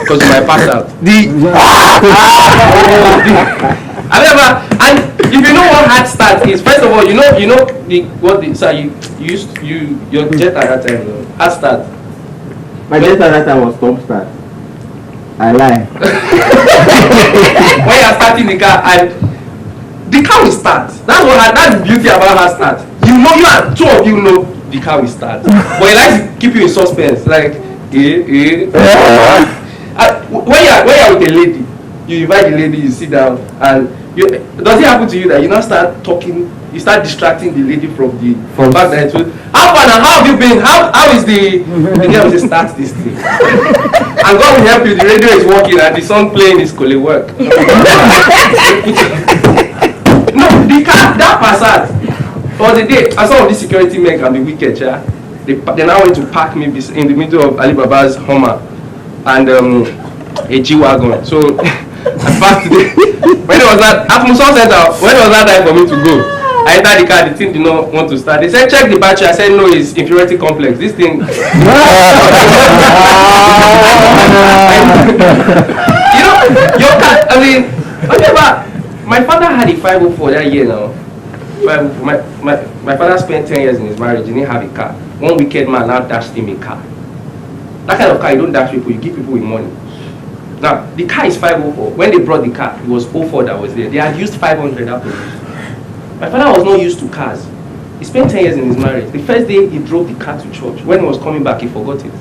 I: because you might pass out. And if you know what hard start is, first of all, you know your jet at that time, hard start.
K: My jet at that time was stop start. I lie.
I: When you're starting the car and the car will start. That's the beauty about hard start. You and two of you know the car will start. But it likes to keep you in suspense. Like, when you're with a lady, you invite the lady, you sit down, and does it happen to you that you now start talking, you start distracting the lady from fact that how far now, how have you been, how is the girl will say, start this thing. And God will help you, the radio is working and the song playing is going to work. No, the car, that Passat, for the day, and some of these security men can be wicked, yeah? They now want to park me in the middle of AliBaba's Hummer and a G-Wagon. So I parked today. When it was that at Muson Center, when it was that time for me to go, I entered the car, the thing did not want to start. They said check the battery. I said no, it's inferiority complex. This thing your car, I mean, whatever. My father had a 504 that year now. My father spent 10 years in his marriage, he didn't have a car. One wicked man now dashed him a car. That kind of car, you don't dash people, you give people with money. Now, the car is 504. When they brought the car, it was 04 that was there. They had used 500 out of it. My father was not used to cars. He spent 10 years in his marriage. The first day he drove the car to church. When he was coming back, he forgot it.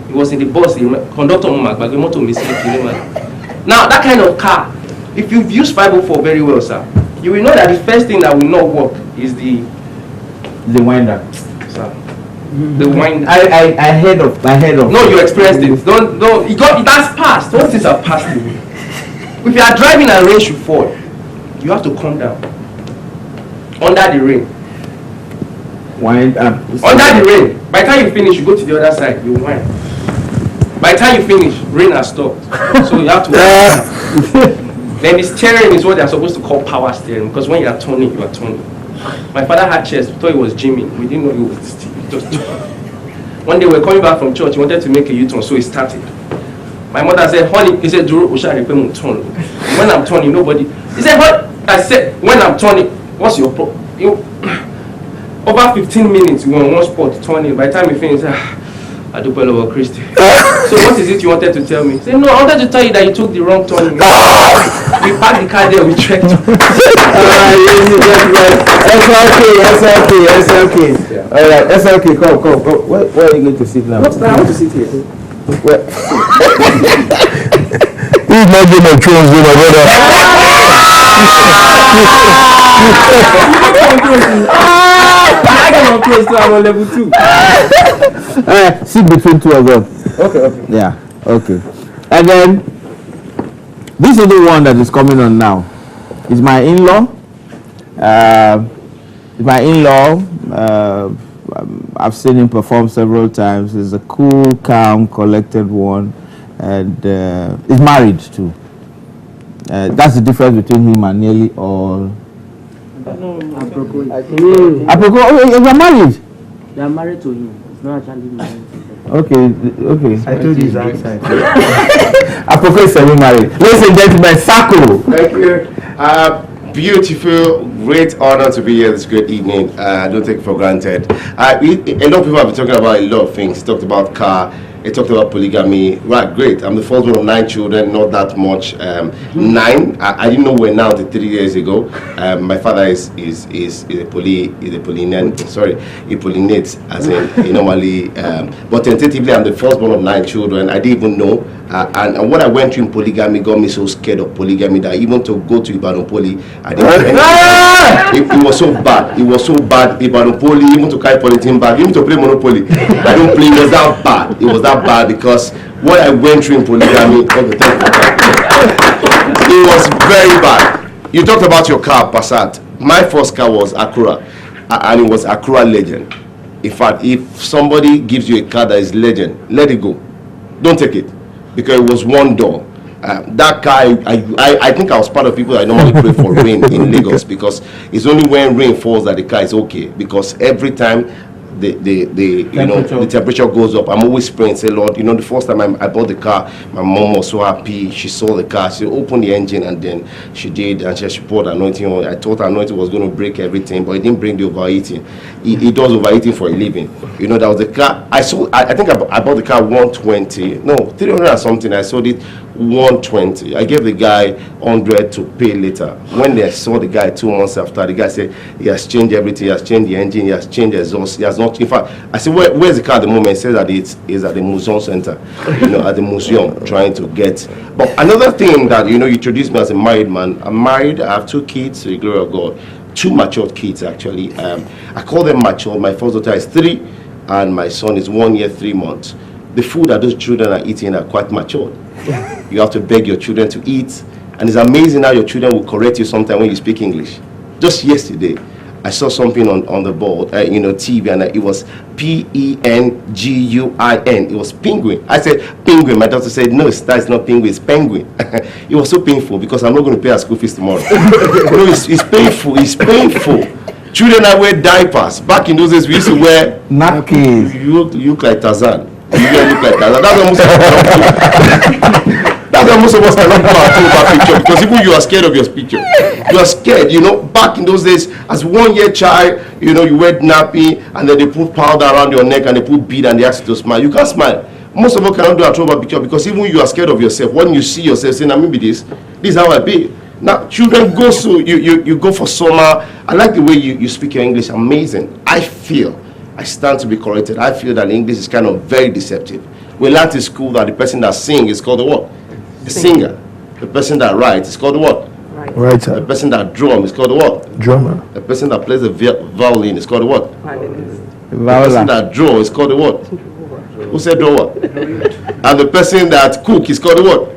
I: He was in the bus, the conductor motor mistake. Now, that kind of car, if you've used 504 very well, sir, you will know that the first thing that will not work is the
K: winder.
I: Sir. The winder.
K: I heard of.
I: No, you experienced it. Don't. That's past. Those things are past. If you are driving and rain should fall, you have to come down. Under the rain.
K: Wind up.
I: Under the rain. By the time you finish, you go to the other side, you wind. By the time you finish, rain has stopped. So you have to Then the steering is what they are supposed to call power steering, because when you are turning, you are turning. My father had chest, we thought he was gymming. We didn't know he was just One day we were coming back from church, he wanted to make a U-turn, so he started. My mother said, honey, he said, Duro, turn. When I'm turning, nobody. He said, what? I said, when I'm turning, what's your problem? Over 15 minutes, we were on one spot turning. By the time we finished, I do well over Christy. So what is it you wanted to tell me? He said, no, I wanted to tell you that you took the wrong turning. We parked the car there, we checked.
K: SLK. All right, SLK, come. Where are you going to sit now?
I: I want to sit here.
K: Where?
B: He's not Game of Thrones, my brother.
I: I got close to our level 2.
K: Sit between two of them.
I: Okay.
K: Yeah, okay. And then, this is the one that is coming on now. It's my in-law. I've seen him perform several times. He's a cool, calm, collected one. And he's married too. That's the difference between him and nearly all. Apoko, you're married?
M: They are married to him. It's not actually married.
K: Okay.
B: I told you he's outside.
K: Apoko is semi-married. Ladies and gentlemen, Sako.
N: Thank you. Beautiful, great honor to be here this great evening. Don't take it for granted. A lot of people have been talking about a lot of things. Talked about car. They talked about polygamy. Right, great. I'm the first one of 9 children, not that much. 9. I didn't know when now until 3 years ago. My father is a pollinates, as in he normally. But tentatively, I'm the first one of 9 children. I didn't even know. And what I went through in polygamy got me so scared of polygamy that even to go to Ibadan Poly, I didn't. It was so bad. It was so bad. Ibadan Poly, even to carry polythene bag, even to play Monopoly. I don't play. It was that bad. It was that bad because what I went through in polygamy, it was very bad. You talked about your car, Passat. My first car was Acura, and it was Acura Legend. In fact, if somebody gives you a car that is Legend, let it go. Don't take it. Because it was one door. That car, I think I was part of people that normally pray for rain in Lagos, because it's only when rain falls that the car is okay. Because every time the temperature goes up, I'm always praying, say, Lord, the first time I bought the car, my mom was so happy. She saw the car, she opened the engine, and then she did, and she poured anointing on. I thought anointing was going to break everything, but it didn't bring the overheating. It does overheating for a living. That was the car I sold. I think I bought the car 120, no, 300 or something. I sold it 120. I gave the guy 100 to pay later. When they saw the guy 2 months after, the guy said he has changed everything. He has changed the engine. He has changed the exhaust. He has not. In fact, I said, where's the car at the moment? He said that it is at the museum center, at the museum, trying to get. But another thing that you introduced me as a married man. I'm married. I have 2 kids, to the glory of God. 2 matured kids actually. I call them matured. My first daughter is 3, and my son is 1 year 3 months. The food that those children are eating are quite matured. You have to beg your children to eat, and it's amazing how your children will correct you sometimes when you speak English. Just yesterday, I saw something on the board, TV, and it was PENGUIN. It was penguin. I said penguin. My daughter said, no, that's not penguin, it's penguin. It was so painful because I'm not going to pay her school fees tomorrow. It's painful. It's painful. Children that wear diapers. Back in those days, we used to wear
K: napkins.
N: You look like Tarzan. You look like Tarzan. That's why most of us cannot go our picture, because even you are scared of your picture. You are scared, back in those days, as 1 year child, you wear nappy, and then they put powder around your neck, and they put bead, and they ask you to smile. You can't smile. Most of us cannot do a throwback picture because even you are scared of yourself. When you see yourself saying, maybe this is how I be. Now, children go so you go for summer. I like the way you speak your English. Amazing. I stand to be corrected. I feel that English is kind of very deceptive. We learned in school that the person that sings is called the what? The singer. The person that writes is called the what?
B: Writer.
N: The person that drums is called the what?
B: Drummer.
N: The person that plays the violin is called the what?
K: Viola.
N: The person that draws is called the what? Who said draw what? And the person that cook is called the what?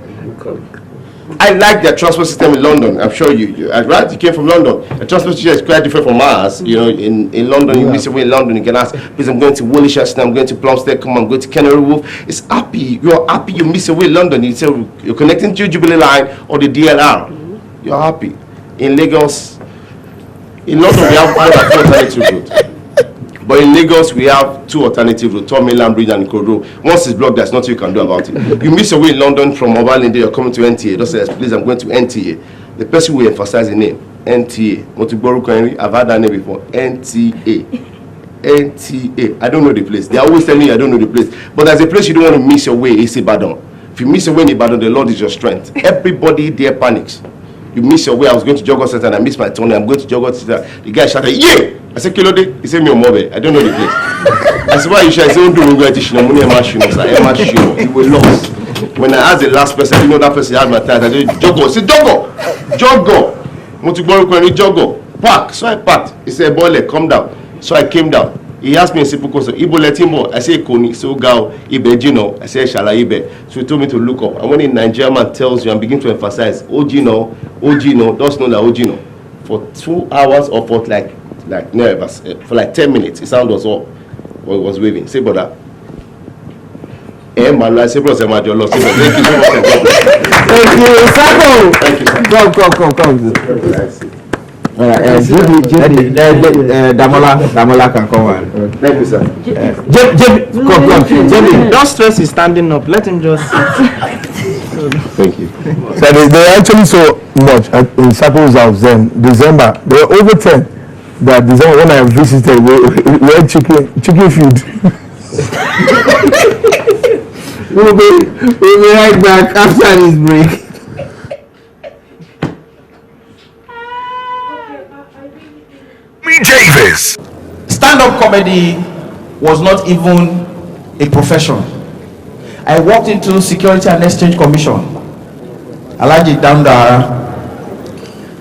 N: I like their transport system in London. I'm sure you right? You came from London. The transport system is quite different from ours. You know, in London, you miss away in London, you can ask, please, I'm going to Woolwich, I'm going to Plumstead, I'm going to Canary Wharf. It's happy. You're happy you miss away in London. You say you're connecting to Jubilee Line or the DLR. You're happy. In Lagos, in London, we have more than 4 alternative routes. But in Lagos, we have 2 alternative routes, Tom Mainland Bridge and Ikorodu. Once it's blocked, there's nothing you can do about it. You miss away in London from Obalende, you're coming to NTA. Just say, please, I'm going to NTA. The person will emphasize the name, NTA. I've had that name before, NTA. NTA. I don't know the place. They always tell me I don't know the place. But there's a place you don't want to miss your way, it's Ibadan. If you miss your way in Ibadan, the Lord is your strength. Everybody there panics. You miss your way. I was going to Jogo Center and I missed my turn. I'm going to Jogo Center. The guy shouted, yeah! I said, Kilode. He said, me or Mobe. I don't know the place. I said, why you should? I said, don't do Rugo Etishino. Money Emashino. I said, Emashino. He was lost. When I asked the last person, I didn't know that person had my time. I said, Jogo. I said, Jogo! Jogo! Jogo. Park. So I parked. He said, boy, come down. So I came down. He asked me a simple question. Ibo Letimbo. I said, Koni. So Gao. Ibe Jino. I said, Shala Ibe. So he told me to look up. And when a Nigerian man tells you and begin to emphasize, Ojino, just know that Ojino. For 2 hours or for like nervous, for like 10 minutes, his sound was all. Well, he was waving. Say, brother. I say, brother, thank you so much.
K: Thank you, Sako.
N: Thank you, sir.
K: Come. Damola can come on.
N: Thank you, sir.
K: Jamie,
E: Don't stress he's standing up. Let him just.
N: Thank you.
B: So they actually so much in Sako's house then. December, there were over 10 that December when I visited, we had chicken food.
K: we'll be right back after this break.
C: Davis.
A: Stand-up comedy was not even a profession. I walked into Security and Exchange Commission. Alaji Damdara.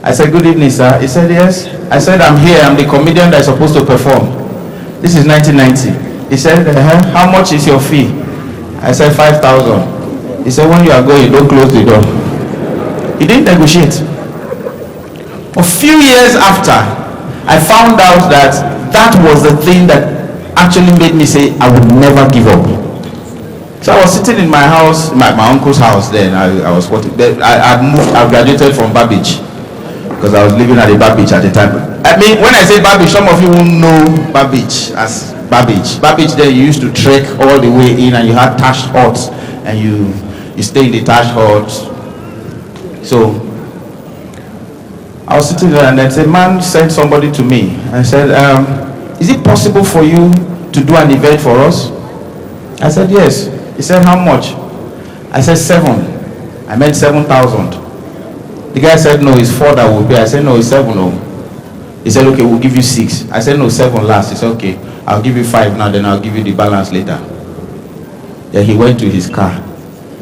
A: I said, good evening, sir. He said, yes. I said, I'm here. I'm the comedian that is supposed to perform. This is 1990. He said, how much is your fee? I said, 5,000. He said, when you are going, don't close the door. He didn't negotiate. A few years after, I found out that was the thing that actually made me say I would never give up. So I was sitting in my house, my uncle's house then. I graduated from Babbage because I was living at the Babbage at the time. I mean, when I say Babbage, some of you won't know Babbage as Babbage. Babbage there, you used to trek all the way in and you had thatched huts and you stay in the thatched huts. So I was sitting there and then a man sent somebody to me and said, is it possible for you to do an event for us? I said, yes. He said, how much? I said, 7. I meant 7,000. The guy said, no, it's 4 that will pay. I said, no, it's 7. No. He said, okay, we'll give you 6. I said, no, 7 last. He said, okay, I'll give you 5 now, then I'll give you the balance later. Then he went to his car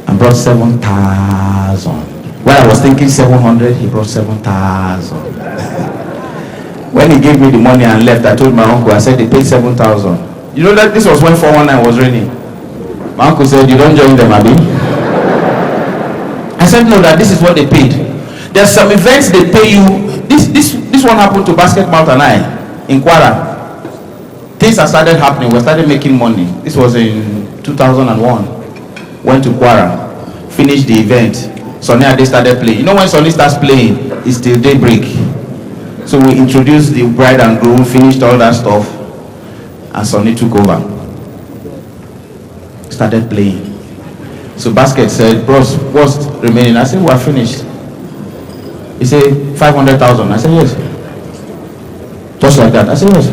A: and brought 7,000. When I was thinking 700, he brought 7,000. When he gave me the money and left, I told my uncle, I said, they paid 7,000. You know that this was when 419 was raining. My uncle said, you don't join them, Abi? I said, no, that this is what they paid. There's some events they pay you. This one happened to Basket Mouth and I in Kwara. Things have started happening. We started making money. This was in 2001. Went to Kwara, finished the event. Sonny Ade started playing. You know when Sonny starts playing, it's till daybreak. So we introduced the bride and groom, finished all that stuff, and Sonny took over. Started playing. So Basket said, bros, what's remaining? I said, we are finished. He said, 500,000. I said, yes. Just like that. I said, yes.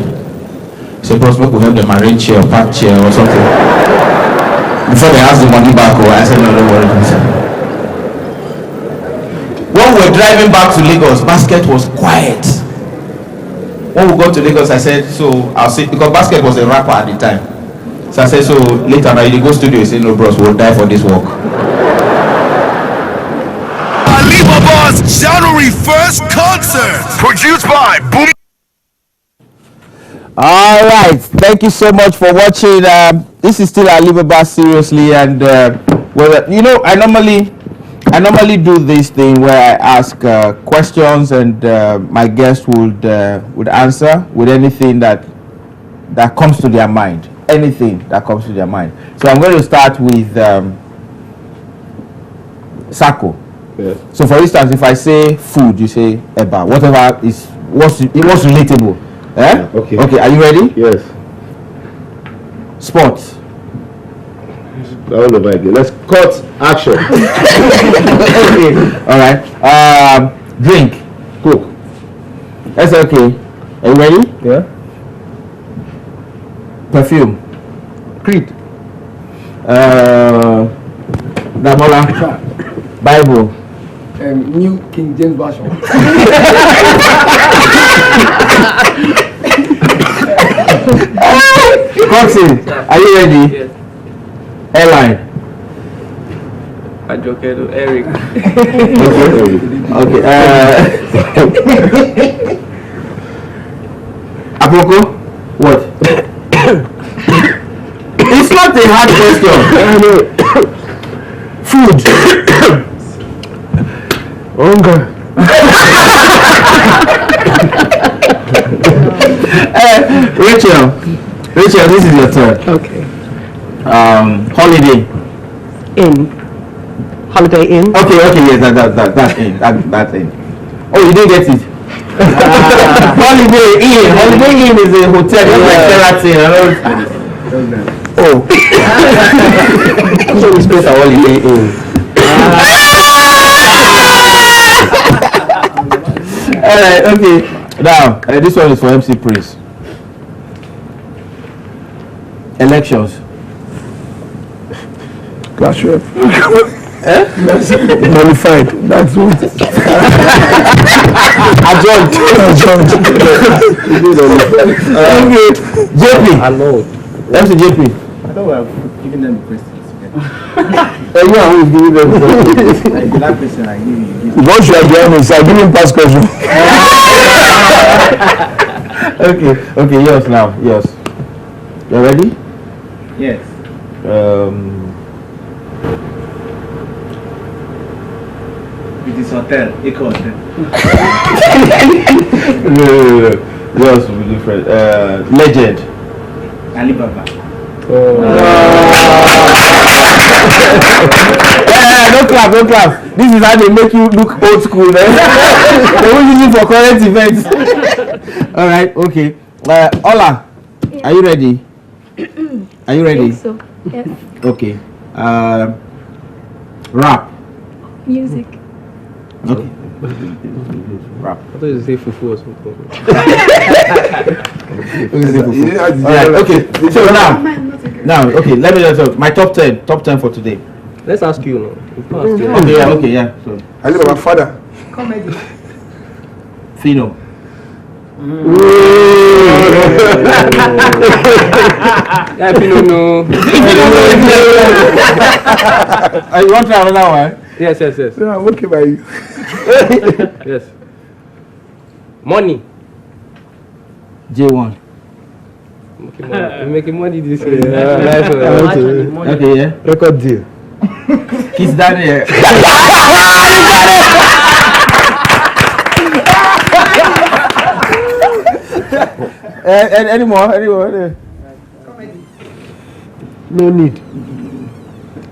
A: He said, bros, we could help them arrange chair or park chair or something. Before they asked the money back, I said, no, don't worry. When we were driving back to Lagos, Basket was quiet. When we got to Lagos, I said, so I'll say, because Basket was a rapper at the time. So I said, so later now you go studio, you say, no bros, we'll die for this work.
C: AliBaba's January 1st concert. Produced by Boom.
A: All right, thank you so much for watching. This is still AliBaba Seriously, and well, you know, I normally do this thing where I ask questions, and my guest would answer with anything that comes to their mind. Anything that comes to their mind. So I'm going to start with Sako. Yes. So for instance, if I say food, you say eba. Whatever is what's relatable. Eh? Yeah, okay. Okay. Are you ready?
N: Yes.
A: Sports.
N: I don't know about it. Let's cut action.
A: Okay. All right. Drink.
N: Coke.
A: That's okay. Are you ready?
N: Yeah.
A: Perfume.
N: Creed.
A: Damola. Bible.
J: New King James Version.
A: Boxing. Are you ready?
I: Yes.
A: Airline.
I: Ajokedo, Eric.
A: Okay. Apoko. What? It's not a hard question. Food.
N: Hunger.
A: Rachel, this is your turn.
F: Okay.
A: Holiday.
F: In. Holiday Inn.
A: Okay, yes, that in. Oh, you didn't get it. Holiday Inn. Holiday Inn is a hotel. Just like Sheraton. Oh.
N: So we spent a holiday in.
A: Alright, okay. Now, this one is for MC Prince. Elections.
B: Clash rep. Nullified. That's what.
A: Adjourned. Okay. JP.
N: Hello.
A: MC JP.
J: I thought we were giving them the questions.
A: Yeah, who is giving them the questions?
J: Like the last question I gave you.
B: Once you are behind me, so I give him past question.
A: Okay, yours now. Yours. You ready?
J: Yes. It is hotel. Eco hotel.
A: No. Yours will be different. Legend.
J: AliBaba.
A: Don't clap. This is how they make you look old school. They will use it for current events. All right, okay. Ola,
D: Yeah.
A: are you ready? Are you ready?
D: So, yes.
A: Okay. Rap.
D: Music.
A: Okay. Rap.
I: I thought you say fufu or something.
A: All right. Okay. So now, okay. Let me just my top 10 for today.
I: Let's ask you now.
A: Okay, yeah. So
B: AliBaba father.
J: Comedy.
A: Fino.
I: Yeah, Pino, no.
A: You want to try another one?
I: Yes.
B: Yeah, I'm okay by you.
I: Yes. Money.
A: J1.
I: We're making money this year.
A: Okay, yeah.
B: Record deal.
A: Kiss Daniel. Any more?
B: No need.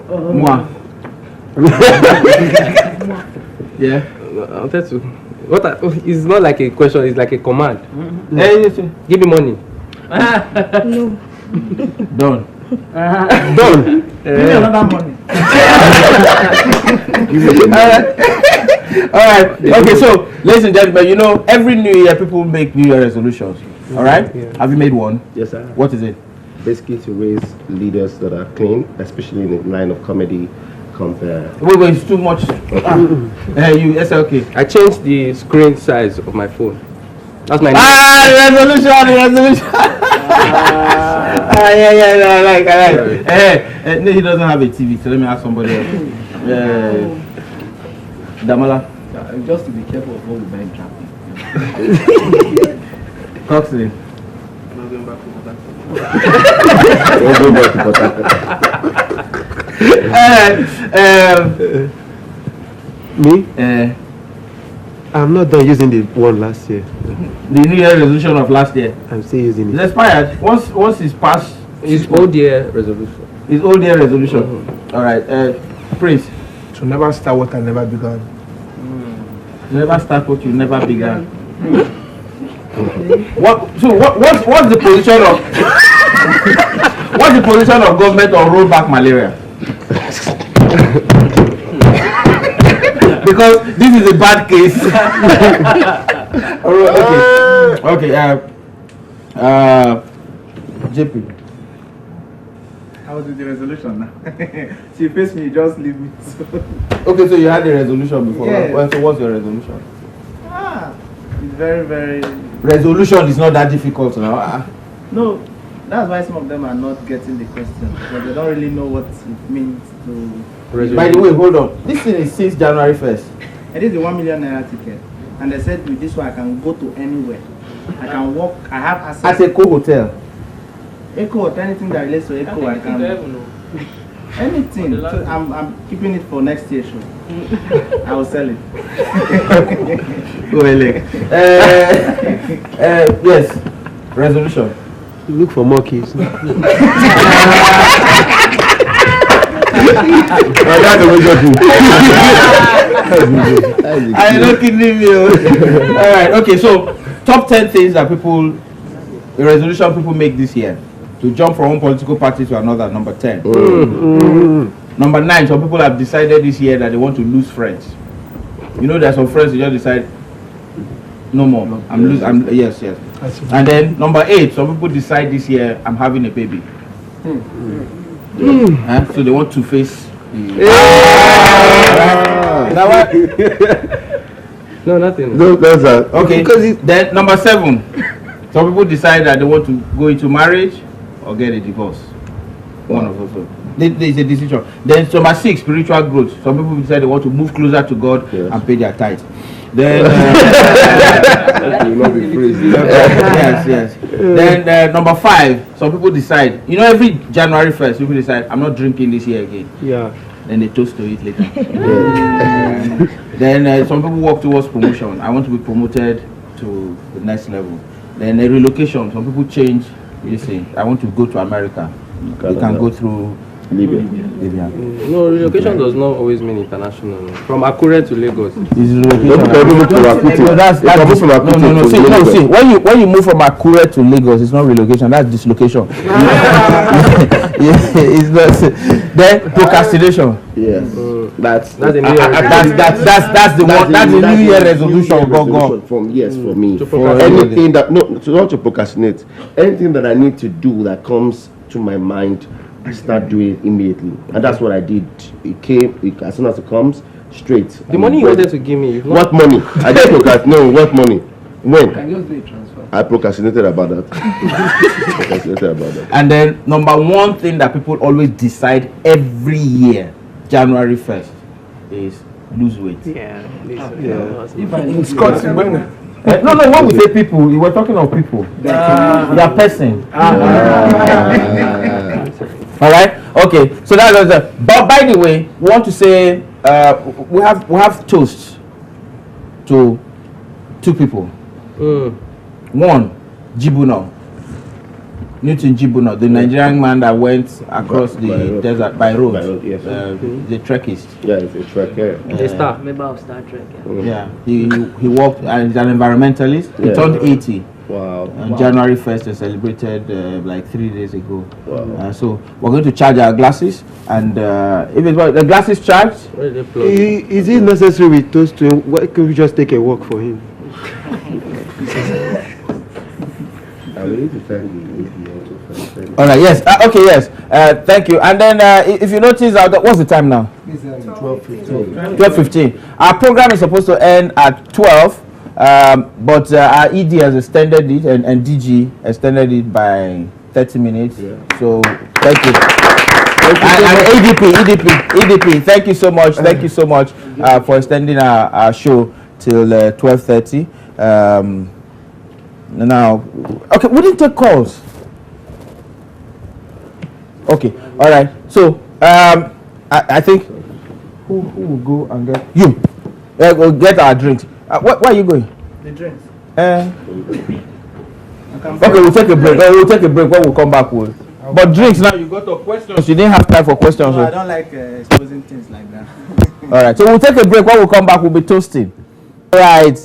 A: Moi. Yeah.
I: I'll tell you. It's not like a question, it's like a command. Give me money.
D: No.
A: Done.
I: Done.
J: Give me another money.
A: All right. Okay, so ladies and gentlemen, you know, every new year people make New Year resolutions. All right?
I: Yeah.
A: Have you made one?
I: Yes, sir.
A: What is it?
H: basically to raise leaders that are clean, especially in the line of comedy.
A: Wait, it's too much. Yes, okay.
I: I changed the screen size of my phone. That's my
A: resolution. Yeah, I like. No, he doesn't have a TV, so let me ask somebody else. Damola.
J: Just to be careful of what we buy in traffic.
A: Coxley.
O: Me? I'm not done using the one last year.
A: The New Year resolution of last year.
O: I'm still using it.
A: It's expired. Once it's passed.
I: It's old year resolution.
A: It's old year resolution. All right. Prince.
B: To never start what I never began.
A: Never start what you never began. What's the position of what's the position of government on rollback malaria? Because this is a bad case. Okay. JP.
J: How was the resolution now? So you face me, just leave me.
A: Okay, so you had the resolution before.
J: Yeah.
A: Well, so what's your resolution?
J: It's very, very...
A: Resolution is not that difficult now.
J: No, that's why some of them are not getting the question. Because they don't really know what it means to...
A: By the way, hold on. This thing is since January 1st.
J: It is the 1 million naira ticket. And they said with this one I can go to anywhere. I can walk, I have access...
A: At a co-hotel.
J: Echo, anything that relates to Echo, I can... Anything. So I'm keeping it for next year's show. I will sell it.
A: Yes. Resolution.
O: Look for more keys.
A: That's a major thing. I'm not kidding you. Alright, okay, so top 10 things that the resolution people make this year. To jump from one political party to another, number 10. Number 9, some people have decided this year that they want to lose friends. You know, there are some friends who just decide, no more. Yes. And then number 8, some people decide this year, I'm having a baby. So they want to face.
I: No, nothing.
B: No, that's
A: okay. Then number 7, some people decide that they want to go into marriage or get a divorce. One of those. There's a decision. Then number 6, spiritual growth. Some people decide they want to move closer to God and pay their tithes. Then yes. Then number 5, some people decide. You know, every January 1st, people decide I'm not drinking this year again.
O: Yeah.
A: Then they toast to it later. Then some people walk towards promotion. I want to be promoted to the next level. Then a relocation. Some people change. You say, I want to go to America. You can go through Libya.
I: No, relocation does not always mean international. From Akure to Lagos.
A: See, when you move from Akure to Lagos, it's not relocation. That's dislocation. It's not. Then procrastination.
H: Yes. That's the
A: New Year. That's the one. That's the New Year resolution. Go.
H: For me.
A: For
H: anything that not to procrastinate. Anything that I need to do that comes to my mind, I start doing it immediately, and that's what I did. It came as soon as it comes, straight.
I: The money you wanted to give me.
H: What money? I didn't procrastinate. No, what money? When?
J: Can you just do a transfer?
H: I procrastinated about that.
A: And then number 1 thing that people always decide every year, January 1st, is lose weight. No, when we say people, we were talking of people. They are person. All right. Okay. So that was but by the way, we want to say we have toasts to 2 people. 1, Jibuno. Newton Jibuno, the Nigerian man that went across the desert by road.
H: Yes.
A: The trekkist.
H: Yeah, it's a trekker.
M: Member of Star Trek.
A: Yeah, he walked and he's an environmentalist. He turned 80.
H: Wow.
A: On January 1st, they celebrated like 3 days ago.
H: Wow.
A: So we're going to charge our glasses, and if it's the glasses charged,
O: Is it necessary with those 2? Why can't we just take a walk for him?
A: All right, yes. Okay, yes. Thank you. And then if you notice, what's the time now? 12:15. Our program is supposed to end at 12, but our ED has extended it, and DG extended it by 30 minutes. Yeah. So, thank you. And EDP, thank you so much. Thank you so much for extending our show till 12:30. Now, okay, we didn't take calls. Okay, all right. So, I think who will go and get you? We'll get our drinks. Where are you going?
J: The drinks.
A: Okay, we'll take a break. We'll take a break when we come back with. But drinks now. You got your questions. You didn't have time for questions.
J: No, I don't like exposing things like that.
A: All right. So we'll take a break. When we come back, we'll be toasting. All right.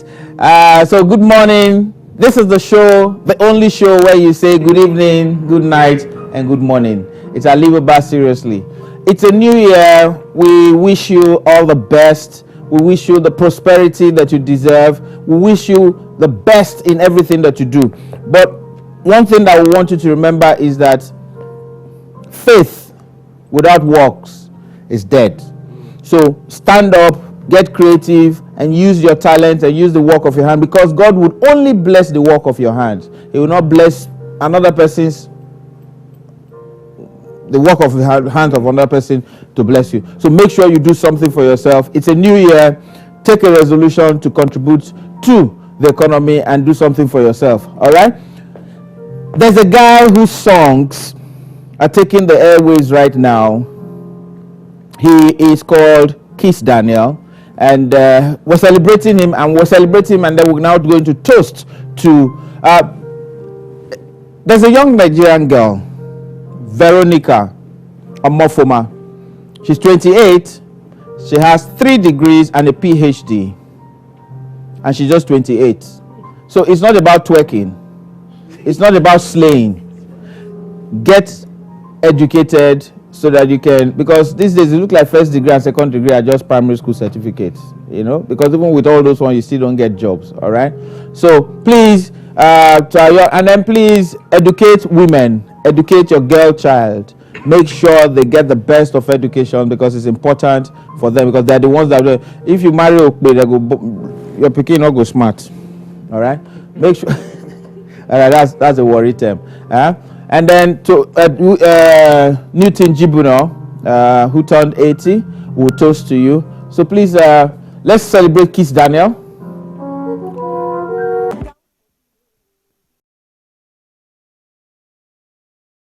A: So good morning. This is the show, the only show where you say good evening, good night, and good morning. It's AliBaba Seriously. It's a new year. We wish you all the best. We wish you the prosperity that you deserve. We wish you the best in everything that you do. But one thing that we want you to remember is that faith without works is dead. So stand up, get creative, and use your talent and use the work of your hand, because God would only bless the work of your hands. He will not bless another person's, the work of the hands of another person to bless you. So make sure you do something for yourself. It's a new year. Take a resolution to contribute to the economy and do something for yourself. All right? There's a guy whose songs are taking the airways right now. He is called Kiss Daniel, and we're celebrating him, and then we're now going to toast to. There's a young Nigerian girl, Veronica Omofoma. She's 28. She has 3 degrees and a PhD, and she's just 28. So it's not about twerking. It's not about slaying. Get educated so that you can, because these days it looks like first degree and second degree are just primary school certificates, because even with all those ones you still don't get jobs. All right, so please and then please educate women, educate your girl child, make sure they get the best of education, because it's important for them, because they're the ones that if you marry Okpe, your pikin not go smart. All right, make sure. All right, that's a worry term. And then to Newton Jibuno, who turned 80, will toast to you. So please, let's celebrate Kiss Daniel.